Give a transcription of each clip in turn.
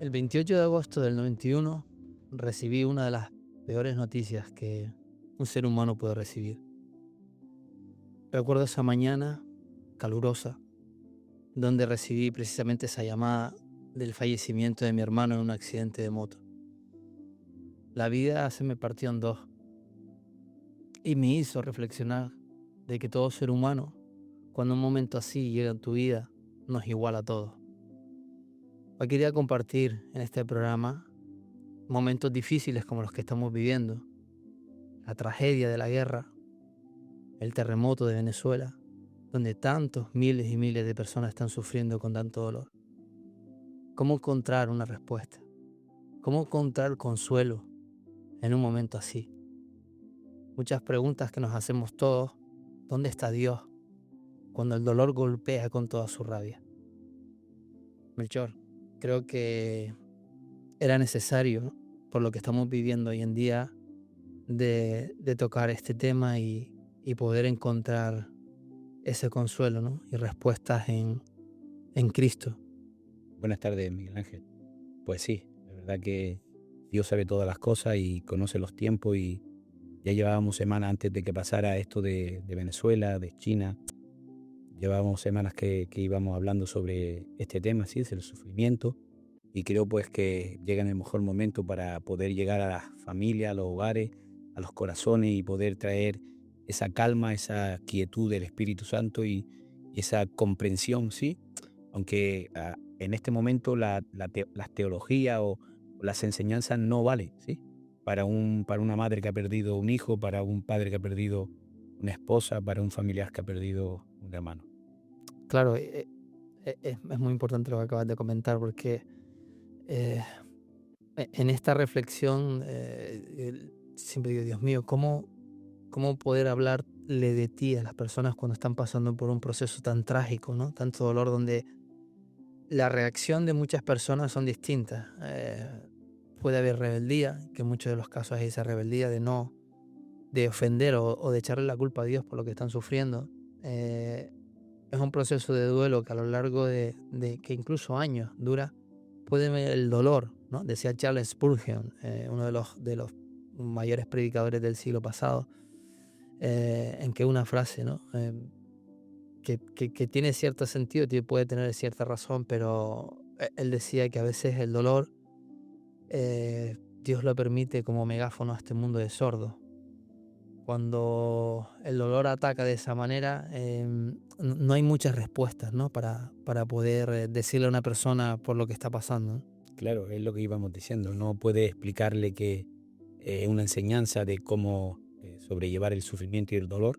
El 28 de agosto del 91 recibí una de las peores noticias que un ser humano puede recibir. Recuerdo esa mañana calurosa, donde recibí precisamente esa llamada del fallecimiento de mi hermano en un accidente de moto. La vida se me partió en dos y me hizo reflexionar de que todo ser humano, cuando un momento así llega en tu vida, no es igual a todos. Hoy quería compartir en este programa momentos difíciles como los que estamos viviendo, la tragedia de la guerra, el terremoto de Venezuela, donde tantos miles y miles de personas están sufriendo con tanto dolor. ¿Cómo encontrar una respuesta? ¿Cómo encontrar consuelo en un momento así? Muchas preguntas que nos hacemos todos. ¿Dónde está Dios cuando el dolor golpea con toda su rabia? Melchor, creo que era necesario, ¿no?, por lo que estamos viviendo hoy en día, de tocar este tema y poder encontrar ese consuelo, ¿no?, y respuestas en Cristo. Buenas tardes, Miguel Ángel. Pues sí, la verdad que Dios sabe todas las cosas y conoce los tiempos y ya llevábamos semanas antes de que pasara esto de Venezuela, de China. Llevábamos semanas que íbamos hablando sobre este tema, sí, es el sufrimiento. Y creo pues que llega en el mejor momento para poder llegar a las familias, a los hogares, a los corazones y poder traer esa calma, esa quietud del Espíritu Santo y esa comprensión, sí. Aunque en este momento las teologías o las enseñanzas no valen, ¿sí? Para una madre que ha perdido un hijo, para un padre que ha perdido una esposa, para un familiar que ha perdido un hermano. Claro, es muy importante lo que acabas de comentar porque eh, en esta reflexión siempre digo, Dios mío, ¿cómo poder hablarle de ti a las personas cuando están pasando por un proceso tan trágico, ¿no? Tanto dolor, donde la reacción de muchas personas son distintas. Puede haber rebeldía, que en muchos de los casos es esa rebeldía de ofender o de echarle la culpa a Dios por lo que están sufriendo. Eh, es un proceso de duelo que a lo largo de que incluso años dura, puede ver el dolor, ¿no? Decía Charles Spurgeon, uno de los mayores predicadores del siglo pasado, en que una frase, ¿no?, que tiene cierto sentido, puede tener cierta razón, pero él decía que a veces el dolor, Dios lo permite como megáfono a este mundo de sordos. Cuando el dolor ataca de esa manera, no hay muchas respuestas, ¿no?, para poder decirle a una persona por lo que está pasando, ¿no? Claro, es lo que íbamos diciendo. No puede explicarle que una enseñanza de cómo sobrellevar el sufrimiento y el dolor,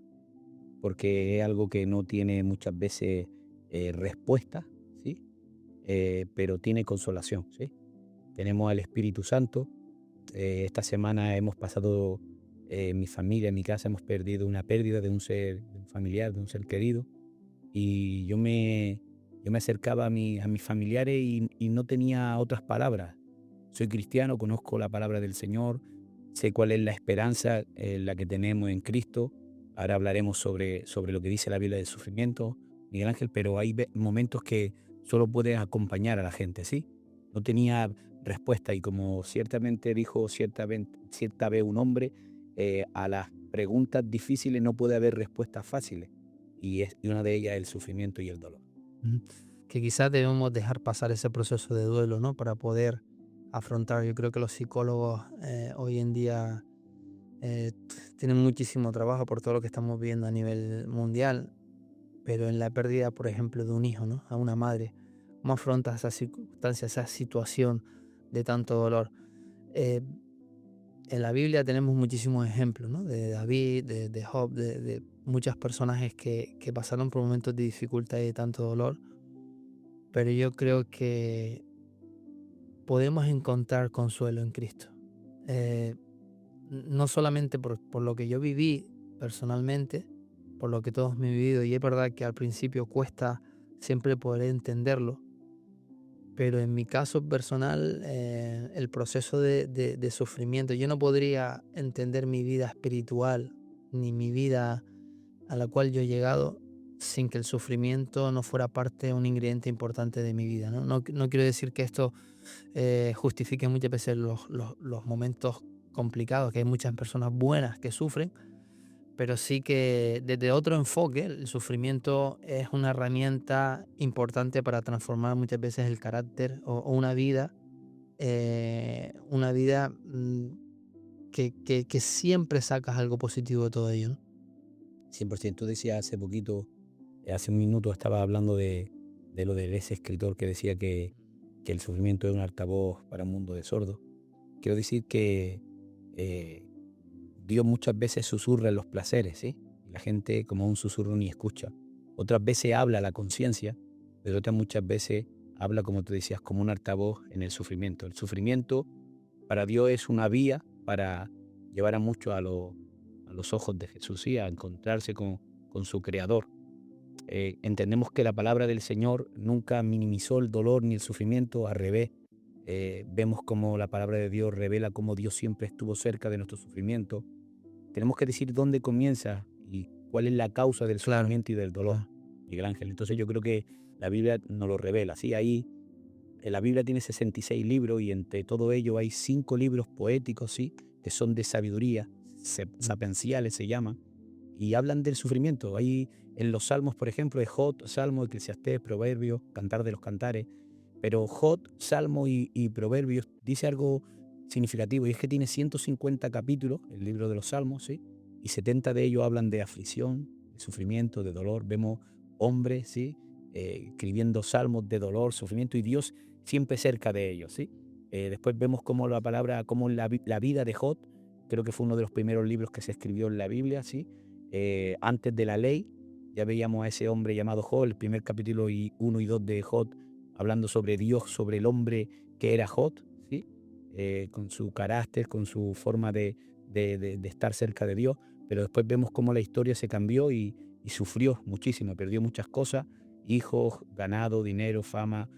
porque es algo que no tiene muchas veces respuesta, ¿sí? Pero tiene consolación, ¿sí? Tenemos al Espíritu Santo. Esta semana hemos pasado, mi familia, en mi casa, hemos perdido una pérdida de un familiar, de un ser querido. Y yo me acercaba a mis familiares y no tenía otras palabras. Soy cristiano, conozco la palabra del Señor, sé cuál es la esperanza la que tenemos en Cristo. Ahora hablaremos sobre lo que dice la Biblia del sufrimiento, Miguel Ángel, pero hay momentos que solo puedes acompañar a la gente, ¿sí? No tenía respuesta y como ciertamente dijo cierta vez un hombre, a las preguntas difíciles no puede haber respuestas fáciles y una de ellas es el sufrimiento y el dolor. Ujú. Que quizás debemos dejar pasar ese proceso de duelo, ¿no?, para poder afrontar. Yo creo que los psicólogos hoy en día tienen muchísimo trabajo por todo lo que estamos viendo a nivel mundial, pero en la pérdida, por ejemplo, de un hijo, ¿no?, a una madre, ¿cómo afrontas esa circunstancia, esa situación de tanto dolor? Eh, en la Biblia tenemos muchísimos ejemplos, ¿no?, de David, de Job, de muchos personajes que pasaron por momentos de dificultad y de tanto dolor, pero yo creo que podemos encontrar consuelo en Cristo. Eh, no solamente por lo que yo viví personalmente, por lo que todos me han vivido, y es verdad que al principio cuesta siempre poder entenderlo, pero en mi caso personal, el proceso de sufrimiento, yo no podría entender mi vida espiritual ni mi vida a la cual yo he llegado sin que el sufrimiento no fuera parte, un ingrediente importante de mi vida, ¿no? No quiero decir que esto justifique muchas veces los momentos complicados, que hay muchas personas buenas que sufren, pero sí que desde otro enfoque el sufrimiento es una herramienta importante para transformar muchas veces el carácter o una vida que siempre sacas algo positivo de todo ello, ¿no? 100%. Tú decías hace poquito, hace un minuto estaba hablando de lo de ese escritor que decía que el sufrimiento es un altavoz para un mundo de sordos. Quiero decir que eh, Dios muchas veces susurra en los placeres, ¿sí? Y la gente como un susurro ni escucha. Otras veces habla a la conciencia, pero otras muchas veces habla, como tú decías, como un altavoz en el sufrimiento. El sufrimiento para Dios es una vía para llevar a muchos a los ojos de Jesús, ¿sí? A encontrarse con su Creador. Entendemos que la palabra del Señor nunca minimizó el dolor ni el sufrimiento, al revés. Vemos cómo la palabra de Dios revela cómo Dios siempre estuvo cerca de nuestro sufrimiento. Tenemos que decir dónde comienza y cuál es la causa del Claro, sufrimiento y del dolor, claro. Miguel Ángel. Entonces yo creo que la Biblia nos lo revela. Sí, ahí la Biblia tiene 66 libros y entre todo ello hay 5 libros poéticos, sí, que son de sabiduría, sapenciales se llaman, y hablan del sufrimiento. Ahí en los salmos, por ejemplo, es Job, Salmo, Eclesiastés, Proverbios, Cantar de los Cantares. Pero Job, Salmo y Proverbios dice algo significativo, y es que tiene 150 capítulos, el libro de los Salmos, ¿sí? Y 70 de ellos hablan de aflicción, de sufrimiento, de dolor. Vemos hombres, ¿sí? Escribiendo salmos de dolor, sufrimiento, y Dios siempre cerca de ellos, ¿sí? Después vemos cómo la palabra, cómo la vida de Job, creo que fue uno de los primeros libros que se escribió en la Biblia, ¿sí? Antes de la ley, ya veíamos a ese hombre llamado Job, el primer capítulo 1 y 2 de Job, hablando sobre Dios, sobre el hombre que era Job, ¿sí? Con su carácter, con su forma de estar cerca de Dios, pero después vemos cómo la historia se cambió y sufrió muchísimo, perdió muchas cosas, hijos, ganado, dinero, fama,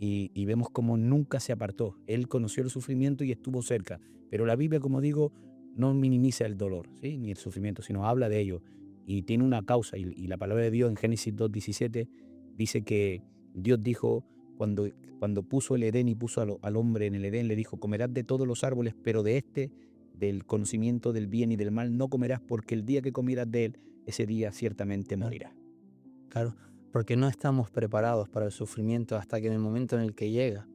y vemos cómo nunca se apartó. Él conoció el sufrimiento y estuvo cerca, pero la Biblia, como digo, no minimiza el dolor, ¿sí? Ni el sufrimiento, sino habla de ello, y tiene una causa, y la palabra de Dios en Génesis 2:17 dice que Dios dijo, cuando puso el Edén y puso al hombre en el Edén, le dijo, comerás de todos los árboles, pero de del conocimiento del bien y del mal, no comerás, porque el día que comieras de él, ese día ciertamente Claro, morirás. claro, porque no estamos preparados para el sufrimiento hasta que en el momento en el que llega.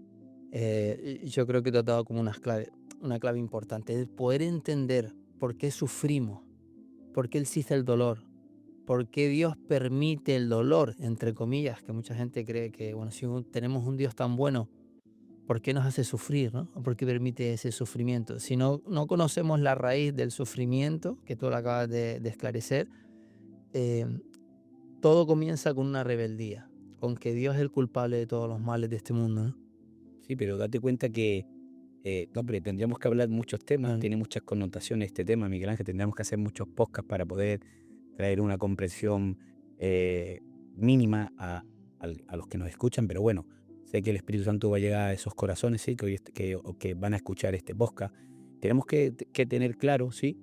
Y yo creo que te has dado como una clave importante, el poder entender por qué sufrimos, por qué existe el dolor, por qué Dios permite el dolor, entre comillas, que mucha gente cree que, bueno, si tenemos un Dios tan bueno, ¿por qué nos hace sufrir, no? ¿O por qué permite ese sufrimiento? Si no conocemos la raíz del sufrimiento, que tú lo acabas de esclarecer, eh, todo comienza con una rebeldía, con que Dios es el culpable de todos los males de este mundo, ¿no? Sí, pero date cuenta que, no, hombre, tendríamos que hablar muchos temas, Claro, tiene muchas connotaciones este tema, Miguel Ángel, tendríamos que hacer muchos podcasts para poder traer una comprensión eh, mínima a los que nos escuchan, pero bueno, sé que el Espíritu Santo va a llegar a esos corazones, sí, que, hoy o que van a escuchar este podcast. Tenemos que tener claro, sí,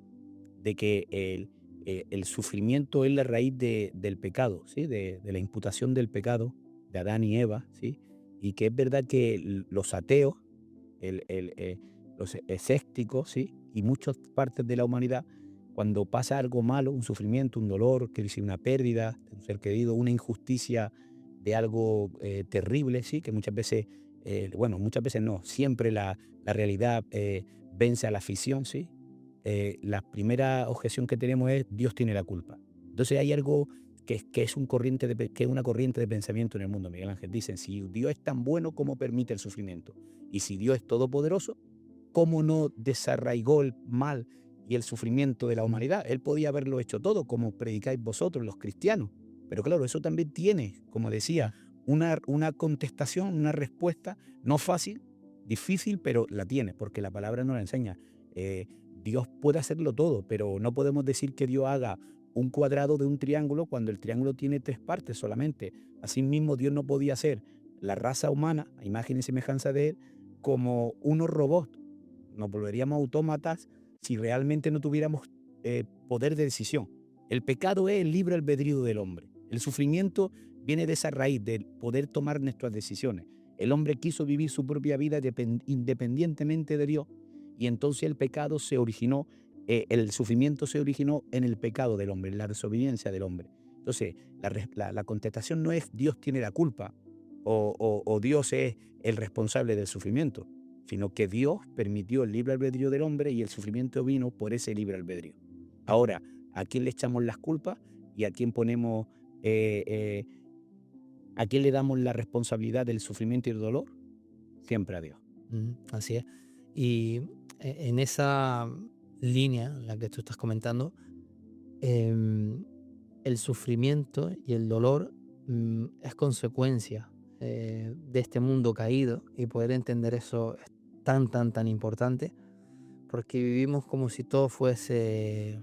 de que el sufrimiento es la raíz del pecado, ¿sí? De la imputación del pecado de Adán y Eva, ¿sí? Y que es verdad que los ateos, los escépticos, ¿sí? Y muchas partes de la humanidad, cuando pasa algo malo, un sufrimiento, un dolor, que dice una pérdida de un ser querido, una injusticia de algo terrible, ¿sí? Que muchas veces, bueno, muchas veces no, siempre la realidad vence a la ficción, ¿sí? La primera objeción que tenemos es Dios tiene la culpa. Entonces hay algo que es que es una corriente de pensamiento en el mundo, Miguel Ángel. Dicen, si Dios es tan bueno, ¿cómo permite el sufrimiento? Y si Dios es todopoderoso, ¿cómo no desarraigó el mal y el sufrimiento de la mm, humanidad? Él podía haberlo hecho todo, como predicáis vosotros, los cristianos. Pero claro, eso también tiene, como decía, una contestación, una respuesta, no fácil, difícil, pero la tiene, porque la palabra nos la enseña. Eh, Dios puede hacerlo todo, pero no podemos decir que Dios haga un cuadrado de un triángulo cuando el triángulo tiene 3 partes solamente. Asimismo, Dios no podía hacer la raza humana, a imagen y semejanza de Él, como unos robots. Nos volveríamos autómatas si realmente no tuviéramos poder de decisión. El pecado es el libre albedrío del hombre. El sufrimiento viene de esa raíz, de poder tomar nuestras decisiones. El hombre quiso vivir su propia vida independientemente de Dios, y entonces el pecado se originó, el sufrimiento se originó en el pecado del hombre, en la desobediencia del hombre. Entonces, la contestación no es Dios tiene la culpa o Dios es el responsable del sufrimiento, sino que Dios permitió el libre albedrío del hombre y el sufrimiento vino por ese libre albedrío. Ahora, ¿a quién le echamos las culpas y a quién ponemos, eh, eh, a quién le damos la responsabilidad del sufrimiento y el dolor? Siempre a Dios. Así es. Y en esa línea en la que tú estás comentando, em, el sufrimiento y el dolor es consecuencia de este mundo caído, y poder entender eso es tan, tan, tan importante, porque vivimos como si todo fuese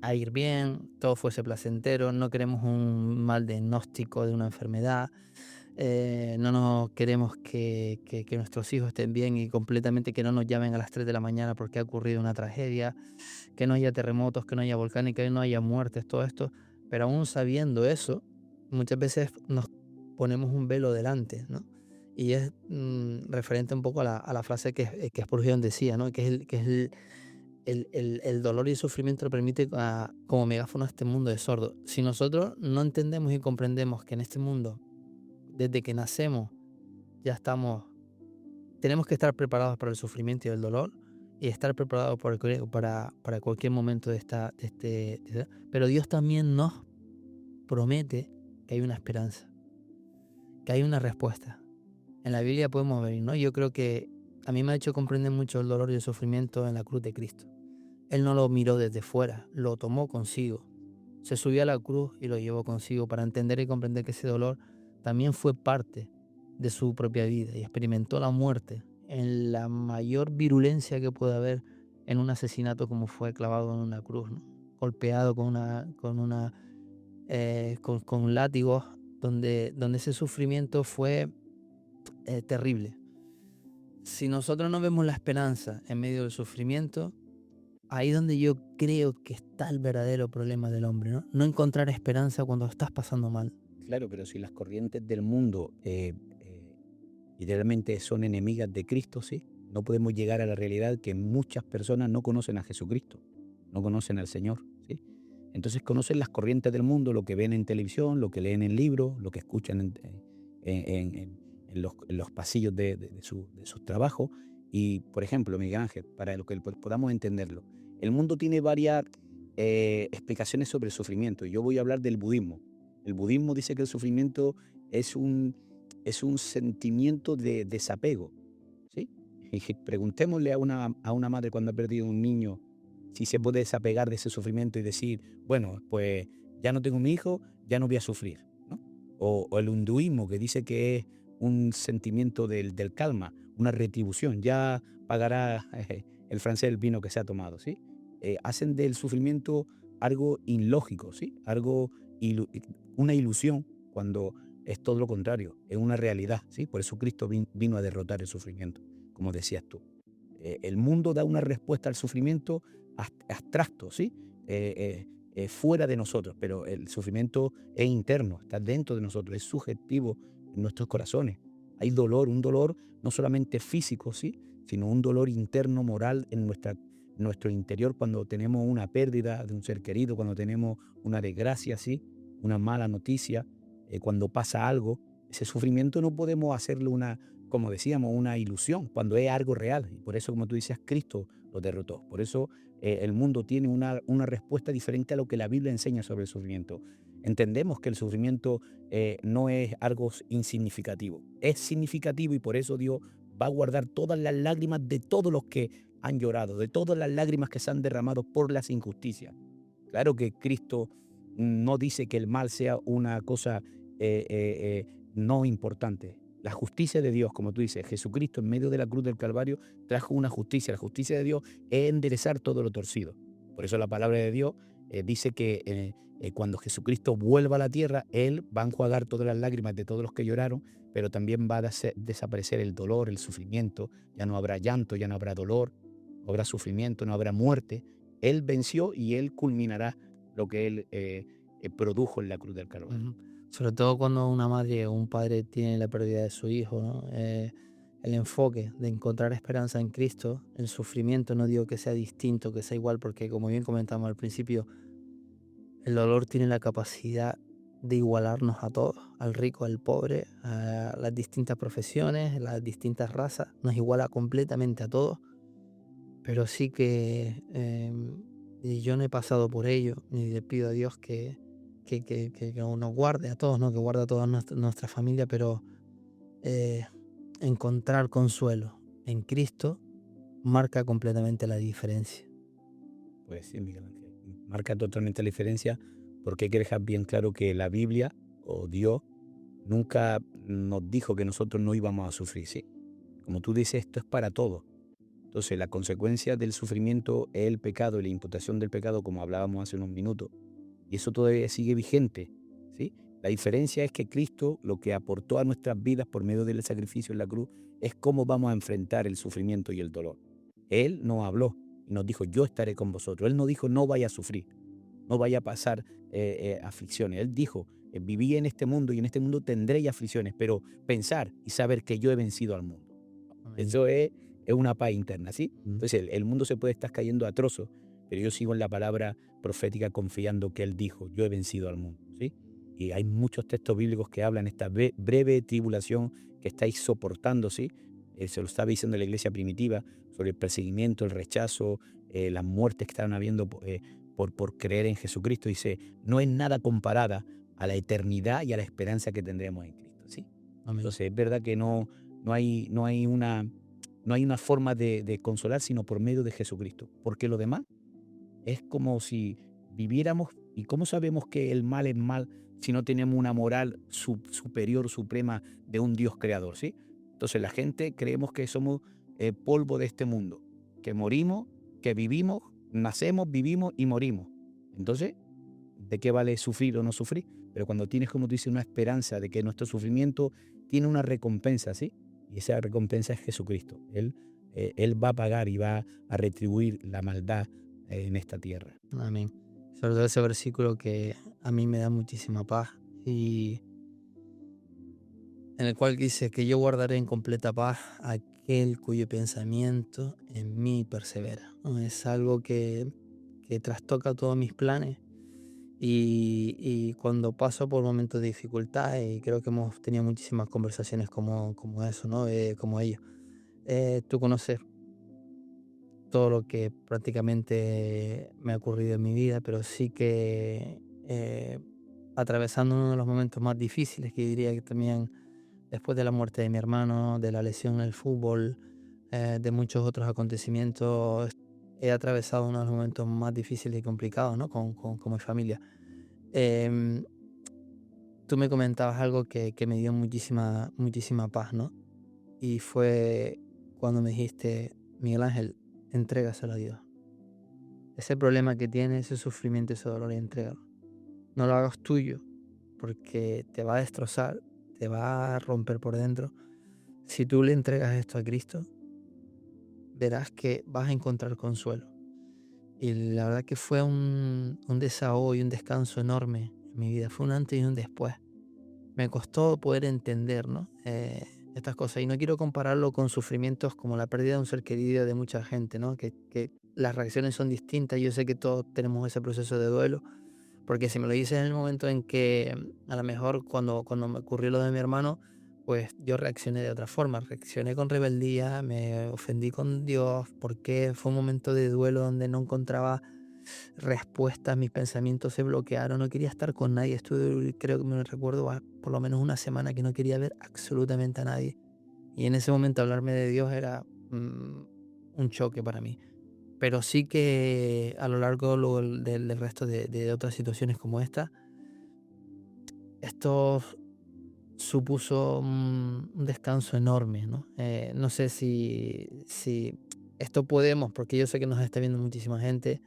a ir bien, todo fuese placentero, no queremos un mal diagnóstico de una enfermedad, no nos queremos que nuestros hijos estén bien, y completamente que no nos llamen a las 3 de la mañana porque ha ocurrido una tragedia, que no haya terremotos, que no haya volcanes, que no haya muertes, todo esto. Pero aún sabiendo eso, muchas veces nos ponemos un velo delante, ¿no? Y es referente un poco a la frase que Spurgeon decía, ¿no? Que es el dolor y el sufrimiento lo permite como megáfono a este mundo de sordos. Si nosotros no entendemos y comprendemos que en este mundo, desde que nacemos, ya tenemos que estar preparados para el sufrimiento y el dolor, y estar preparados para cualquier momento pero Dios también nos promete que hay una esperanza, que hay una respuesta. En la Biblia podemos ver, ¿no? Yo creo que a mí me ha hecho comprender mucho el dolor y el sufrimiento en la cruz de Cristo. Él no lo miró desde fuera, lo tomó consigo. Se subió a la cruz y lo llevó consigo para entender y comprender que ese dolor también fue parte de su propia vida, y experimentó la muerte en la mayor virulencia que puede haber en un asesinato, como fue clavado en una cruz, ¿no? Golpeado con látigos, donde ese sufrimiento fue terrible. Si nosotros no vemos la esperanza en medio del sufrimiento, ahí es donde yo creo que está el verdadero problema del hombre, ¿no? No encontrar esperanza cuando estás pasando mal. Claro, pero si las corrientes del mundo literalmente son enemigas de Cristo, ¿sí? No podemos llegar a la realidad que muchas personas no conocen a Jesucristo, no conocen al Señor, ¿sí? Entonces conocen las corrientes del mundo, lo que ven en televisión, lo que leen en libros, lo que escuchan en los pasillos de sus trabajos. Y, por ejemplo, Miguel Ángel, para lo que podamos entenderlo, el mundo tiene varias explicaciones sobre el sufrimiento. Yo voy a hablar del budismo. El budismo dice que el sufrimiento es un sentimiento de desapego, ¿sí? Y preguntémosle a una madre cuando ha perdido un niño si se puede desapegar de ese sufrimiento y decir, bueno, pues ya no tengo mi hijo, ya no voy a sufrir, ¿no? O el hinduismo, que dice que es un sentimiento del calma, una retribución, ya pagará el francés el vino que se ha tomado, ¿sí? Hacen del sufrimiento algo ilógico, ¿sí? Una ilusión, cuando es todo lo contrario, es una realidad, ¿sí? Por eso Cristo vino a derrotar el sufrimiento, como decías tú. El mundo da una respuesta al sufrimiento abstracto, ¿sí? Fuera de nosotros, pero el sufrimiento es interno, está dentro de nosotros, es subjetivo en nuestros corazones. Hay dolor, un dolor no solamente físico, ¿sí? Sino un dolor interno, moral en nuestro interior, cuando tenemos una pérdida de un ser querido, cuando tenemos una desgracia, ¿sí? Una mala noticia, cuando pasa algo. Ese sufrimiento no podemos hacerlo como decíamos, una ilusión, cuando es algo real. Y por eso, como tú decías, Cristo lo derrotó. Por eso el mundo tiene una respuesta diferente a lo que la Biblia enseña sobre el sufrimiento. Entendemos que el sufrimiento no es algo insignificativo. Es significativo, y por eso Dios va a guardar todas las lágrimas de todos los que han llorado, de todas las lágrimas que se han derramado por las injusticias. Claro que Cristo no dice que el mal sea una cosa no importante. La justicia de Dios, como tú dices, Jesucristo en medio de la cruz del Calvario trajo una justicia. La justicia de Dios es enderezar todo lo torcido. Por eso la palabra de Dios dice que cuando Jesucristo vuelva a la tierra, Él va a enjuagar todas las lágrimas de todos los que lloraron, pero también va a desaparecer el dolor, el sufrimiento. Ya no habrá llanto, ya no habrá dolor, no habrá sufrimiento, no habrá muerte. Él venció y Él culminará lo que Él produjo en la cruz del Calvario. Ujú. Sobre todo cuando una madre o un padre tiene la pérdida de su hijo, ¿no? El enfoque de encontrar esperanza en Cristo, el sufrimiento, no digo que sea distinto, que sea igual, porque como bien comentamos al principio, el dolor tiene la capacidad de igualarnos a todos, al rico, al pobre, a las distintas profesiones, las distintas razas, nos iguala completamente a todos, pero sí que y yo no he pasado por ello, y le pido a Dios que nos guarde a todos, ¿no? Que guarde a toda nuestra familia, pero eh, encontrar consuelo en Cristo marca completamente la diferencia. Pues sí, Miguel Ángel, marca totalmente la diferencia porque hay que dejar bien claro que la Biblia o Dios nunca nos dijo que nosotros no íbamos a sufrir, ¿sí? Como tú dices, esto es para todos. Entonces, la consecuencia del sufrimiento es el pecado y la imputación del pecado, como hablábamos hace unos minutos. Y eso todavía sigue vigente, ¿sí? La diferencia es que Cristo lo que aportó a nuestras vidas por medio del sacrificio en la cruz es cómo vamos a enfrentar el sufrimiento y el dolor. Él nos habló y nos dijo, yo estaré con vosotros. Él no dijo, no vaya a sufrir, no vaya a pasar aflicciones. Él dijo, viví en este mundo y en este mundo tendréis aflicciones, pero pensar y saber que yo he vencido al mundo. Amén. Eso es una paz interna, ¿sí? Mm. Entonces el mundo se puede estar cayendo a trozos, pero yo sigo en la palabra profética confiando que Él dijo, yo he vencido al mundo, ¿sí? Y hay muchos textos bíblicos que hablan de esta breve tribulación que estáis soportando, ¿sí? Se lo estaba diciendo la iglesia primitiva sobre el perseguimiento, el rechazo, las muertes que estaban habiendo por creer en Jesucristo. Dice, no es nada comparada a la eternidad y a la esperanza que tendremos en Cristo, ¿sí? Amén. Entonces es verdad que no hay una forma de consolar sino por medio de Jesucristo, porque lo demás es como si viviéramos, y cómo sabemos que el mal es mal si no tenemos una moral superior, suprema de un Dios creador, ¿sí? Entonces la gente creemos que somos polvo de este mundo, que morimos, que vivimos, nacemos, vivimos y morimos. Entonces, ¿de qué vale sufrir o no sufrir? Pero cuando tienes, como tú dices, una esperanza de que nuestro sufrimiento tiene una recompensa, ¿sí? Y esa recompensa es Jesucristo. Él va a pagar y va a retribuir la maldad en esta tierra. Amén. Sobre todo ese versículo que a mí me da muchísima paz y en el cual dice que yo guardaré en completa paz a aquel cuyo pensamiento en mí persevera, ¿no? Es algo que trastoca todos mis planes y cuando paso por momentos de dificultad, y creo que hemos tenido muchísimas conversaciones como eso, ¿no? Como ello. Tú conoces todo lo que prácticamente me ha ocurrido en mi vida, pero sí que atravesando uno de los momentos más difíciles, que diría que también después de la muerte de mi hermano, de la lesión en el fútbol, de muchos otros acontecimientos, he atravesado uno de los momentos más difíciles y complicados, ¿no? Con mi familia. Em, Tú me comentabas algo que me dio muchísima paz, ¿no? Y fue cuando me dijiste, Miguel Ángel, entrégaselo a Dios. Ese problema que tienes, ese sufrimiento, ese dolor, entrégalo. No lo hagas tuyo, porque te va a destrozar, te va a romper por dentro. Si tú le entregas esto a Cristo, verás que vas a encontrar consuelo. Y la verdad que fue un desahogo y un descanso enorme en mi vida. Fue un antes y un después. Me costó poder entender, ¿no? Estas cosas. Y no quiero compararlo con sufrimientos como la pérdida de un ser querido de mucha gente, ¿no? Que las reacciones son distintas. Yo sé que todos tenemos ese proceso de duelo. Porque si me lo dices en el momento en que a lo mejor cuando me ocurrió lo de mi hermano, pues yo reaccioné de otra forma, reaccioné con rebeldía, me ofendí con Dios, porque fue un momento de duelo donde no encontraba respuestas, mis pensamientos se bloquearon, no quería estar con nadie, estuve, creo que me recuerdo, por lo menos una semana que no quería ver absolutamente a nadie. Y en ese momento hablarme de Dios era un choque para mí. Pero sí que a lo largo del resto de otras situaciones como esta, esto supuso un descanso enorme, ¿no? No sé si esto podemos, porque yo sé que nos está viendo muchísima gente,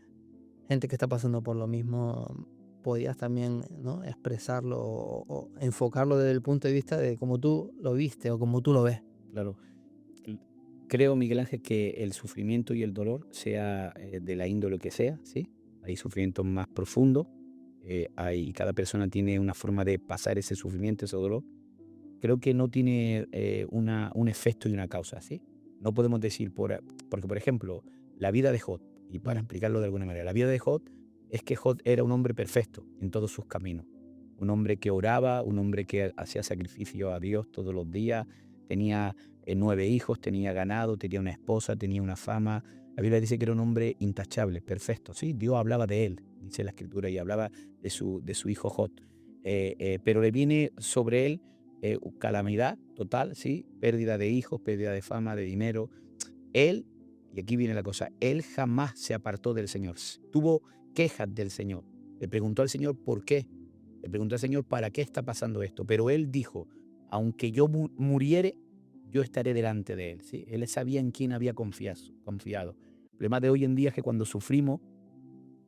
gente que está pasando por lo mismo, podías también, ¿no? Expresarlo o enfocarlo desde el punto de vista de cómo tú lo viste o como tú lo ves. Claro. L- Creo, Miguel Ángel, que el sufrimiento y el dolor, sea de la índole que sea, ¿sí? Hay sufrimientos más profundos, cada persona tiene una forma de pasar ese sufrimiento, ese dolor, creo que no tiene un efecto y una causa, ¿sí? No podemos decir, porque por ejemplo, la vida de Job, y para Mm. explicarlo de alguna manera, la vida de Job es que Job era un hombre perfecto en todos sus caminos. Un hombre que oraba, un hombre que hacía sacrificio a Dios todos los días, tenía 9 hijos, tenía ganado, tenía una esposa, tenía una fama. La Biblia dice que era un hombre intachable, perfecto. Sí, Dios hablaba de él, dice la Escritura, y hablaba de su hijo Job. Pero le viene sobre él calamidad total, ¿sí? Pérdida de hijos, pérdida de fama, de dinero. Él, y aquí viene la cosa, él jamás se apartó del Señor. Tuvo quejas del Señor. Le preguntó al Señor por qué. Le preguntó al Señor para qué está pasando esto. Pero él dijo, aunque yo muriere, yo estaré delante de él. ¿Sí? Él sabía en quién había confiado. El problema de hoy en día es que cuando sufrimos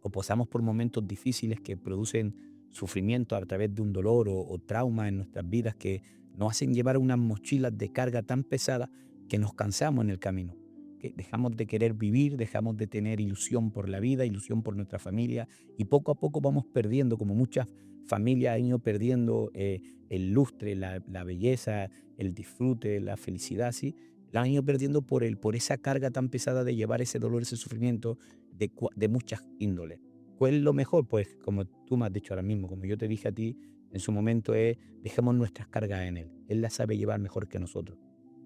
o pasamos por momentos difíciles que producen sufrimiento a través de un dolor o trauma en nuestras vidas que nos hacen llevar unas mochilas de carga tan pesadas que nos cansamos en el camino, que dejamos de querer vivir, dejamos de tener ilusión por la vida, ilusión por nuestra familia y poco a poco vamos perdiendo, como muchas familias han ido perdiendo el lustre, la belleza, el disfrute, la felicidad, ¿sí? La han ido perdiendo por esa carga tan pesada de llevar ese dolor, ese sufrimiento de muchas índoles. ¿Cuál es lo mejor? Pues como tú me has dicho ahora mismo, como yo te dije a ti en su momento, es dejemos nuestras cargas en Él. Él las sabe llevar mejor que nosotros.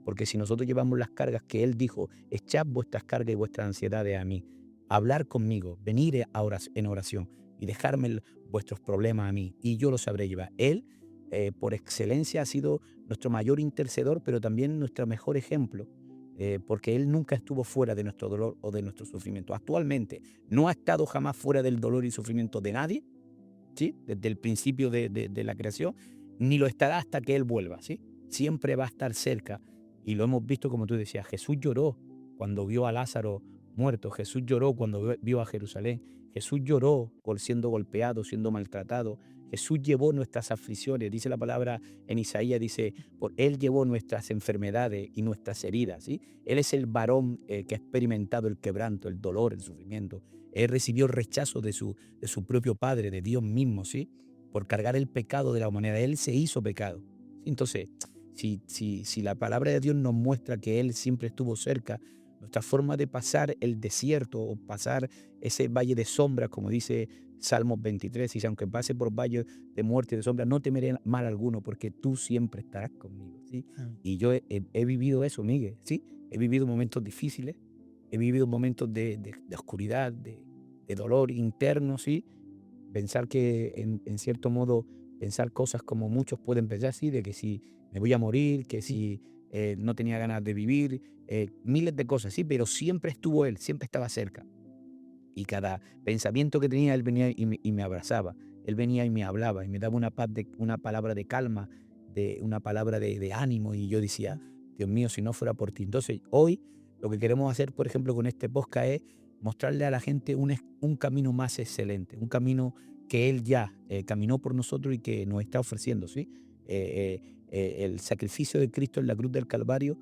Porque si nosotros llevamos las cargas que Él dijo, echad vuestras cargas y vuestras ansiedades a mí, hablar conmigo, venir en oración y dejarme vuestros problemas a mí y yo los sabré llevar. Él, por excelencia, ha sido nuestro mayor intercedor, pero también nuestro mejor ejemplo porque Él nunca estuvo fuera de nuestro dolor o de nuestro sufrimiento. Actualmente no ha estado jamás fuera del dolor y sufrimiento de nadie, ¿sí? Desde el principio de la creación, ni lo estará hasta que Él vuelva, ¿sí? Siempre va a estar cerca y lo hemos visto como tú decías, Jesús lloró cuando vio a Lázaro muerto, Jesús lloró cuando vio a Jerusalén, Jesús lloró por siendo golpeado, siendo maltratado, Jesús llevó nuestras aflicciones, dice la palabra en Isaías, dice, por Él llevó nuestras enfermedades y nuestras heridas, ¿sí? Él es el varón que ha experimentado el quebranto, el dolor, el sufrimiento. Él recibió el rechazo de su propio Padre, de Dios mismo, ¿sí? Por cargar el pecado de la humanidad. Él se hizo pecado. Entonces, si la palabra de Dios nos muestra que Él siempre estuvo cerca, nuestra forma de pasar el desierto o pasar ese valle de sombras, como dice Salmos 23, dice, aunque pase por valle de muerte y de sombra, no temeré mal alguno, porque tú siempre estarás conmigo, ¿sí? Ah. Y yo he vivido eso, Miguel, ¿sí? He vivido momentos difíciles, he vivido momentos de oscuridad, de dolor interno, ¿sí? Pensar que, en cierto modo, pensar cosas como muchos pueden pensar, sí, de que si me voy a morir, que si no tenía ganas de vivir, miles de cosas, sí, pero siempre estuvo Él, siempre estaba cerca. Y cada pensamiento que tenía, Él venía y me abrazaba. Él venía y me hablaba y me daba una palabra de calma, una palabra de ánimo. Y yo decía, Dios mío, si no fuera por ti. Entonces, hoy lo que queremos hacer, por ejemplo, con este podcast es mostrarle a la gente un camino más excelente, un camino que Él ya caminó por nosotros y que nos está ofreciendo, ¿sí? El sacrificio de Cristo en la cruz del Calvario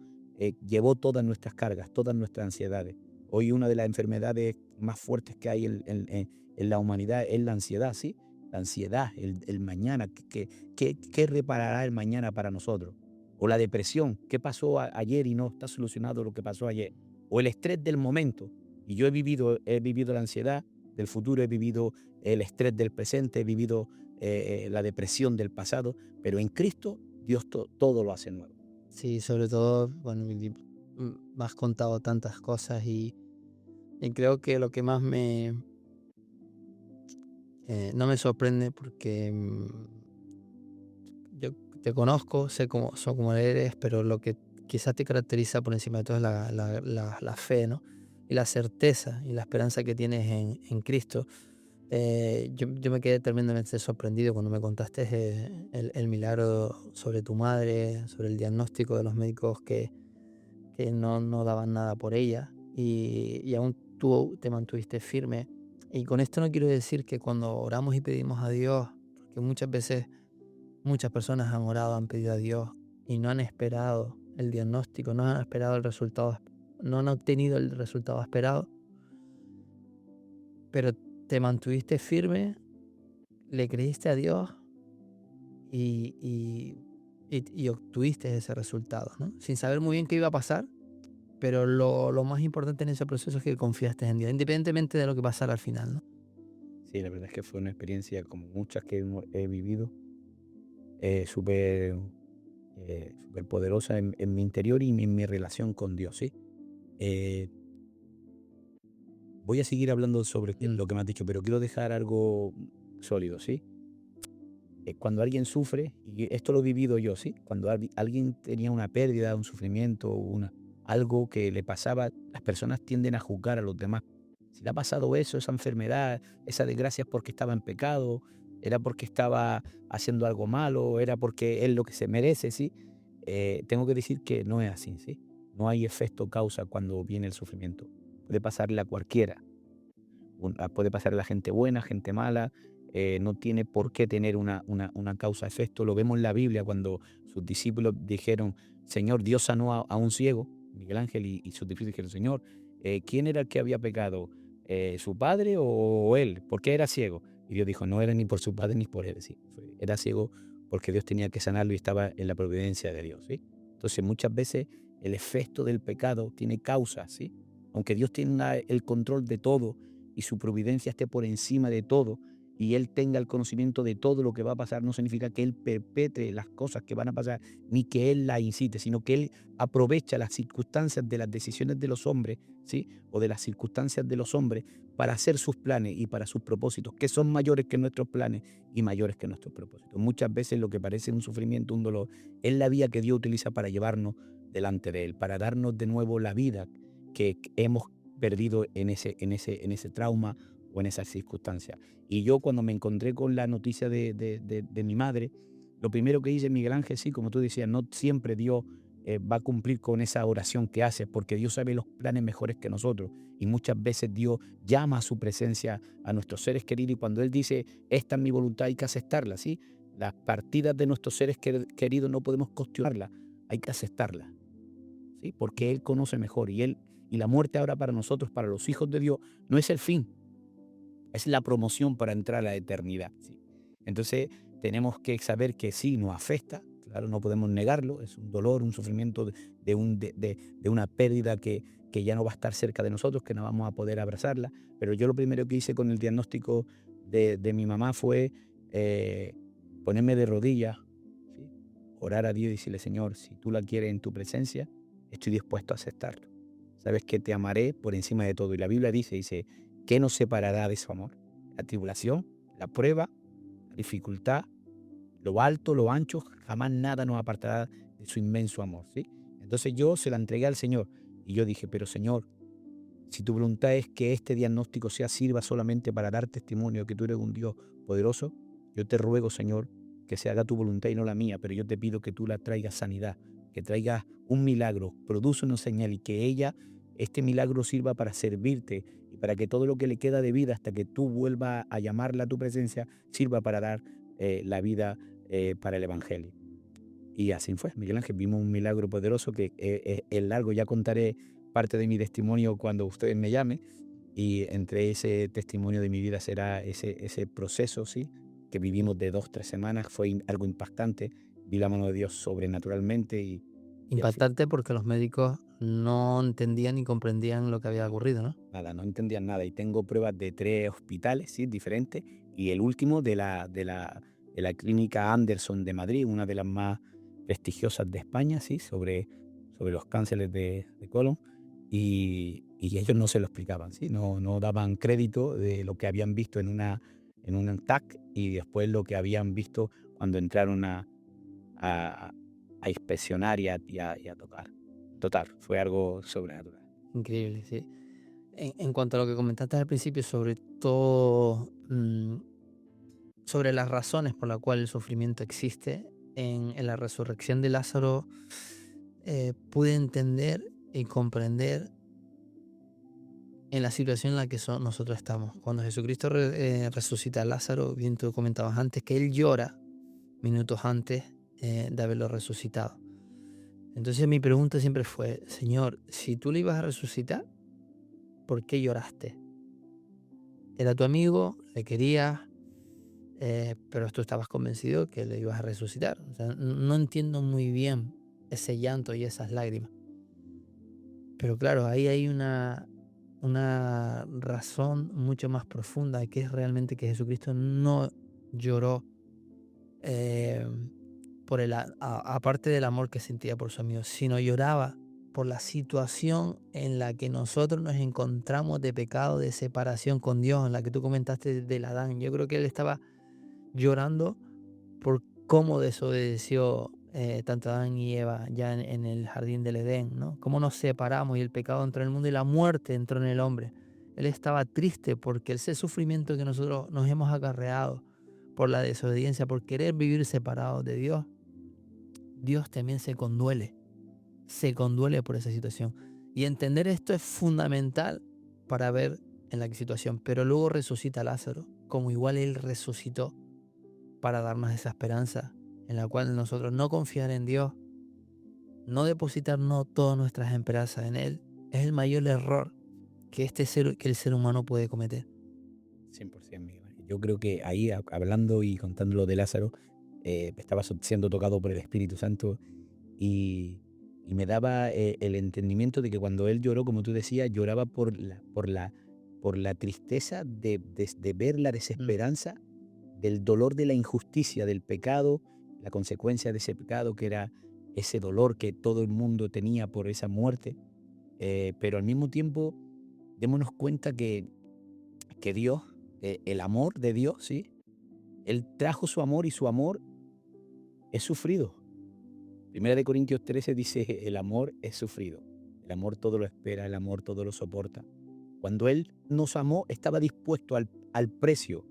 llevó todas nuestras cargas, todas nuestras ansiedades. Hoy una de las enfermedades más fuertes que hay en la humanidad es la ansiedad, ¿sí? La ansiedad, el mañana, ¿qué reparará el mañana para nosotros? O la depresión, ¿qué pasó ayer y no está solucionado lo que pasó ayer? O el estrés del momento. Y yo he vivido la ansiedad del futuro, he vivido el estrés del presente, he vivido la depresión del pasado, pero en Cristo Dios todo lo hace nuevo. Sí, sobre todo, bueno, me has contado tantas cosas y creo que lo que más no me sorprende porque yo te conozco, sé cómo eres, pero lo que quizás te caracteriza por encima de todo es la fe, ¿no? Y la certeza y la esperanza que tienes en Cristo. Yo me quedé tremendamente sorprendido cuando me contaste el milagro sobre tu madre, sobre el diagnóstico de los médicos que no daban nada por ella y aún tú te mantuviste firme. Y con esto no quiero decir que cuando oramos y pedimos a Dios, porque muchas veces muchas personas han orado, han pedido a Dios y no han esperado el diagnóstico, no han esperado el resultado, no han obtenido el resultado esperado, pero te mantuviste firme, le creíste a Dios y obtuviste ese resultado, ¿no? Sin saber muy bien qué iba a pasar, pero lo más importante en ese proceso es que confiaste en Dios, independientemente de lo que pasara al final, ¿no? Sí, la verdad es que fue una experiencia como muchas que he vivido, súper súper poderosa en mi interior y en mi relación con Dios, ¿sí? Eh, Voy a seguir hablando sobre Mm, lo que me has dicho, pero quiero dejar algo sólido, ¿sí? Cuando alguien sufre, y esto lo he vivido yo, ¿sí? Cuando alguien tenía una pérdida, un sufrimiento, algo que le pasaba, las personas tienden a juzgar a los demás. Si le ha pasado eso, esa enfermedad, esa desgracia es porque estaba en pecado, era porque estaba haciendo algo malo, era porque es lo que se merece, ¿sí? Tengo que decir que no es así, ¿sí? No hay efecto causa cuando viene el sufrimiento. Puede pasarle a cualquiera. Puede pasar a la gente buena, gente mala, no tiene por qué tener una causa-efecto. Lo vemos en la Biblia cuando sus discípulos dijeron, Señor, Dios sanó a un ciego, Miguel Ángel, y sus discípulos dijeron, Señor, ¿quién era el que había pecado? ¿Su padre o él? ¿Por qué era ciego? Y Dios dijo, no era ni por su padre ni por él, ¿sí? Era ciego porque Dios tenía que sanarlo y estaba en la providencia de Dios, ¿sí? Entonces muchas veces el efecto del pecado tiene causas, ¿sí? Aunque Dios tenga el control de todo, y su providencia esté por encima de todo y Él tenga el conocimiento de todo lo que va a pasar, no significa que Él perpetre las cosas que van a pasar, ni que Él las incite, sino que Él aprovecha las circunstancias de las decisiones de los hombres, ¿sí? O de las circunstancias de los hombres para hacer sus planes y para sus propósitos, que son mayores que nuestros planes y mayores que nuestros propósitos. Muchas veces lo que parece un sufrimiento, un dolor, es la vía que Dios utiliza para llevarnos delante de Él, para darnos de nuevo la vida que hemos perdido en ese trauma o en esa circunstancia. Y yo cuando me encontré con la noticia de mi madre, lo primero que hice, Miguel Ángel, sí, como tú decías, no siempre Dios va a cumplir con esa oración que haces, porque Dios sabe los planes mejores que nosotros. Y muchas veces Dios llama a su presencia a nuestros seres queridos y cuando Él dice, esta es mi voluntad, hay que aceptarla, ¿sí? Las partidas de nuestros seres queridos no podemos cuestionarlas, hay que aceptarlas, ¿sí? Porque Él conoce mejor y la muerte ahora para nosotros, para los hijos de Dios, no es el fin, es la promoción para entrar a la eternidad, ¿sí? Entonces tenemos que saber que sí, nos afecta, claro, no podemos negarlo, es un dolor, un sufrimiento de una pérdida que ya no va a estar cerca de nosotros, que no vamos a poder abrazarla, pero yo lo primero que hice con el diagnóstico de mi mamá fue ponerme de rodillas, ¿sí? Orar a Dios y decirle, Señor, si tú la quieres en tu presencia, estoy dispuesto a aceptarlo. Sabes que te amaré por encima de todo. Y la Biblia dice, ¿qué nos separará de su amor? La tribulación, la prueba, la dificultad, lo alto, lo ancho, jamás nada nos apartará de su inmenso amor, ¿sí? Entonces yo se la entregué al Señor y yo dije, pero Señor, si tu voluntad es que este diagnóstico sirva solamente para dar testimonio de que tú eres un Dios poderoso, yo te ruego, Señor, que se haga tu voluntad y no la mía, pero yo te pido que tú la traigas sanidad, que traigas un milagro, produce una señal y que este milagro sirva para servirte y para que todo lo que le queda de vida hasta que tú vuelvas a llamarla a tu presencia, sirva para dar la vida para el Evangelio. Y así fue, Miguel Ángel, vimos un milagro poderoso que es largo, ya contaré parte de mi testimonio cuando ustedes me llamen, y entre ese testimonio de mi vida será ese proceso, ¿sí? Que vivimos de 2, 3 semanas, fue algo impactante, vi la mano de Dios sobrenaturalmente y al fin, impactante porque los médicos no entendían ni comprendían lo que había ocurrido, ¿no? nada, no entendían nada y tengo pruebas de 3 hospitales, ¿sí? Diferentes y el último de la clínica Anderson de Madrid, una de las más prestigiosas de España, ¿sí? Sobre los cánceres de colon y ellos no se lo explicaban, ¿sí? No daban crédito de lo que habían visto en un TAC y después lo que habían visto cuando entraron a, a inspeccionar y a tocar. Total, fue algo sobrenatural. Increíble, sí. En cuanto a lo que comentaste al principio, sobre todo, sobre las razones por las cuales el sufrimiento existe, en la resurrección de Lázaro pude entender y comprender en la situación en la que nosotros estamos. Cuando Jesucristo resucita a Lázaro, bien tú comentabas antes, que él llora minutos antes de haberlo resucitado. Entonces mi pregunta siempre fue, Señor, si tú le ibas a resucitar, ¿por qué lloraste? ¿Era tu amigo? ¿Le querías? pero tú estabas convencido que le ibas a resucitar. O sea, no entiendo muy bien ese llanto y esas lágrimas. Pero claro, ahí hay una razón mucho más profunda, que es realmente que Jesucristo no lloró eh, aparte del amor que sentía por su amigo, sino lloraba por la situación en la que nosotros nos encontramos de pecado, de separación con Dios, en la que tú comentaste del Adán. Yo creo que él estaba llorando por cómo desobedeció tanto Adán y Eva ya en el jardín del Edén, ¿no? Cómo nos separamos y el pecado entró en el mundo y la muerte entró en el hombre. Él estaba triste porque ese sufrimiento que nosotros nos hemos acarreado por la desobediencia, por querer vivir separados de Dios, Dios también se conduele por esa situación. Y entender esto es fundamental para ver en la situación. Pero luego resucita a Lázaro, como igual él resucitó para darnos esa esperanza en la cual nosotros no confiar en Dios, no depositar no todas nuestras esperanzas en Él, es el mayor error que el ser humano puede cometer. 100%, Miguel Ángel. Yo creo que ahí, hablando y contando lo de Lázaro, estaba siendo tocado por el Espíritu Santo y, y me daba el entendimiento de que cuando él lloró, como tú decías, lloraba por la tristeza de ver la Mm. desesperanza del dolor de la injusticia, del pecado, la consecuencia de ese pecado, que era ese dolor que todo el mundo tenía por esa muerte. Pero al mismo tiempo, démonos cuenta que Dios, el amor de Dios, ¿sí? Él trajo su amor y su amor es sufrido. Primera de Corintios 13 dice, el amor es sufrido. El amor todo lo espera, el amor todo lo soporta. Cuando Él nos amó, estaba dispuesto al precio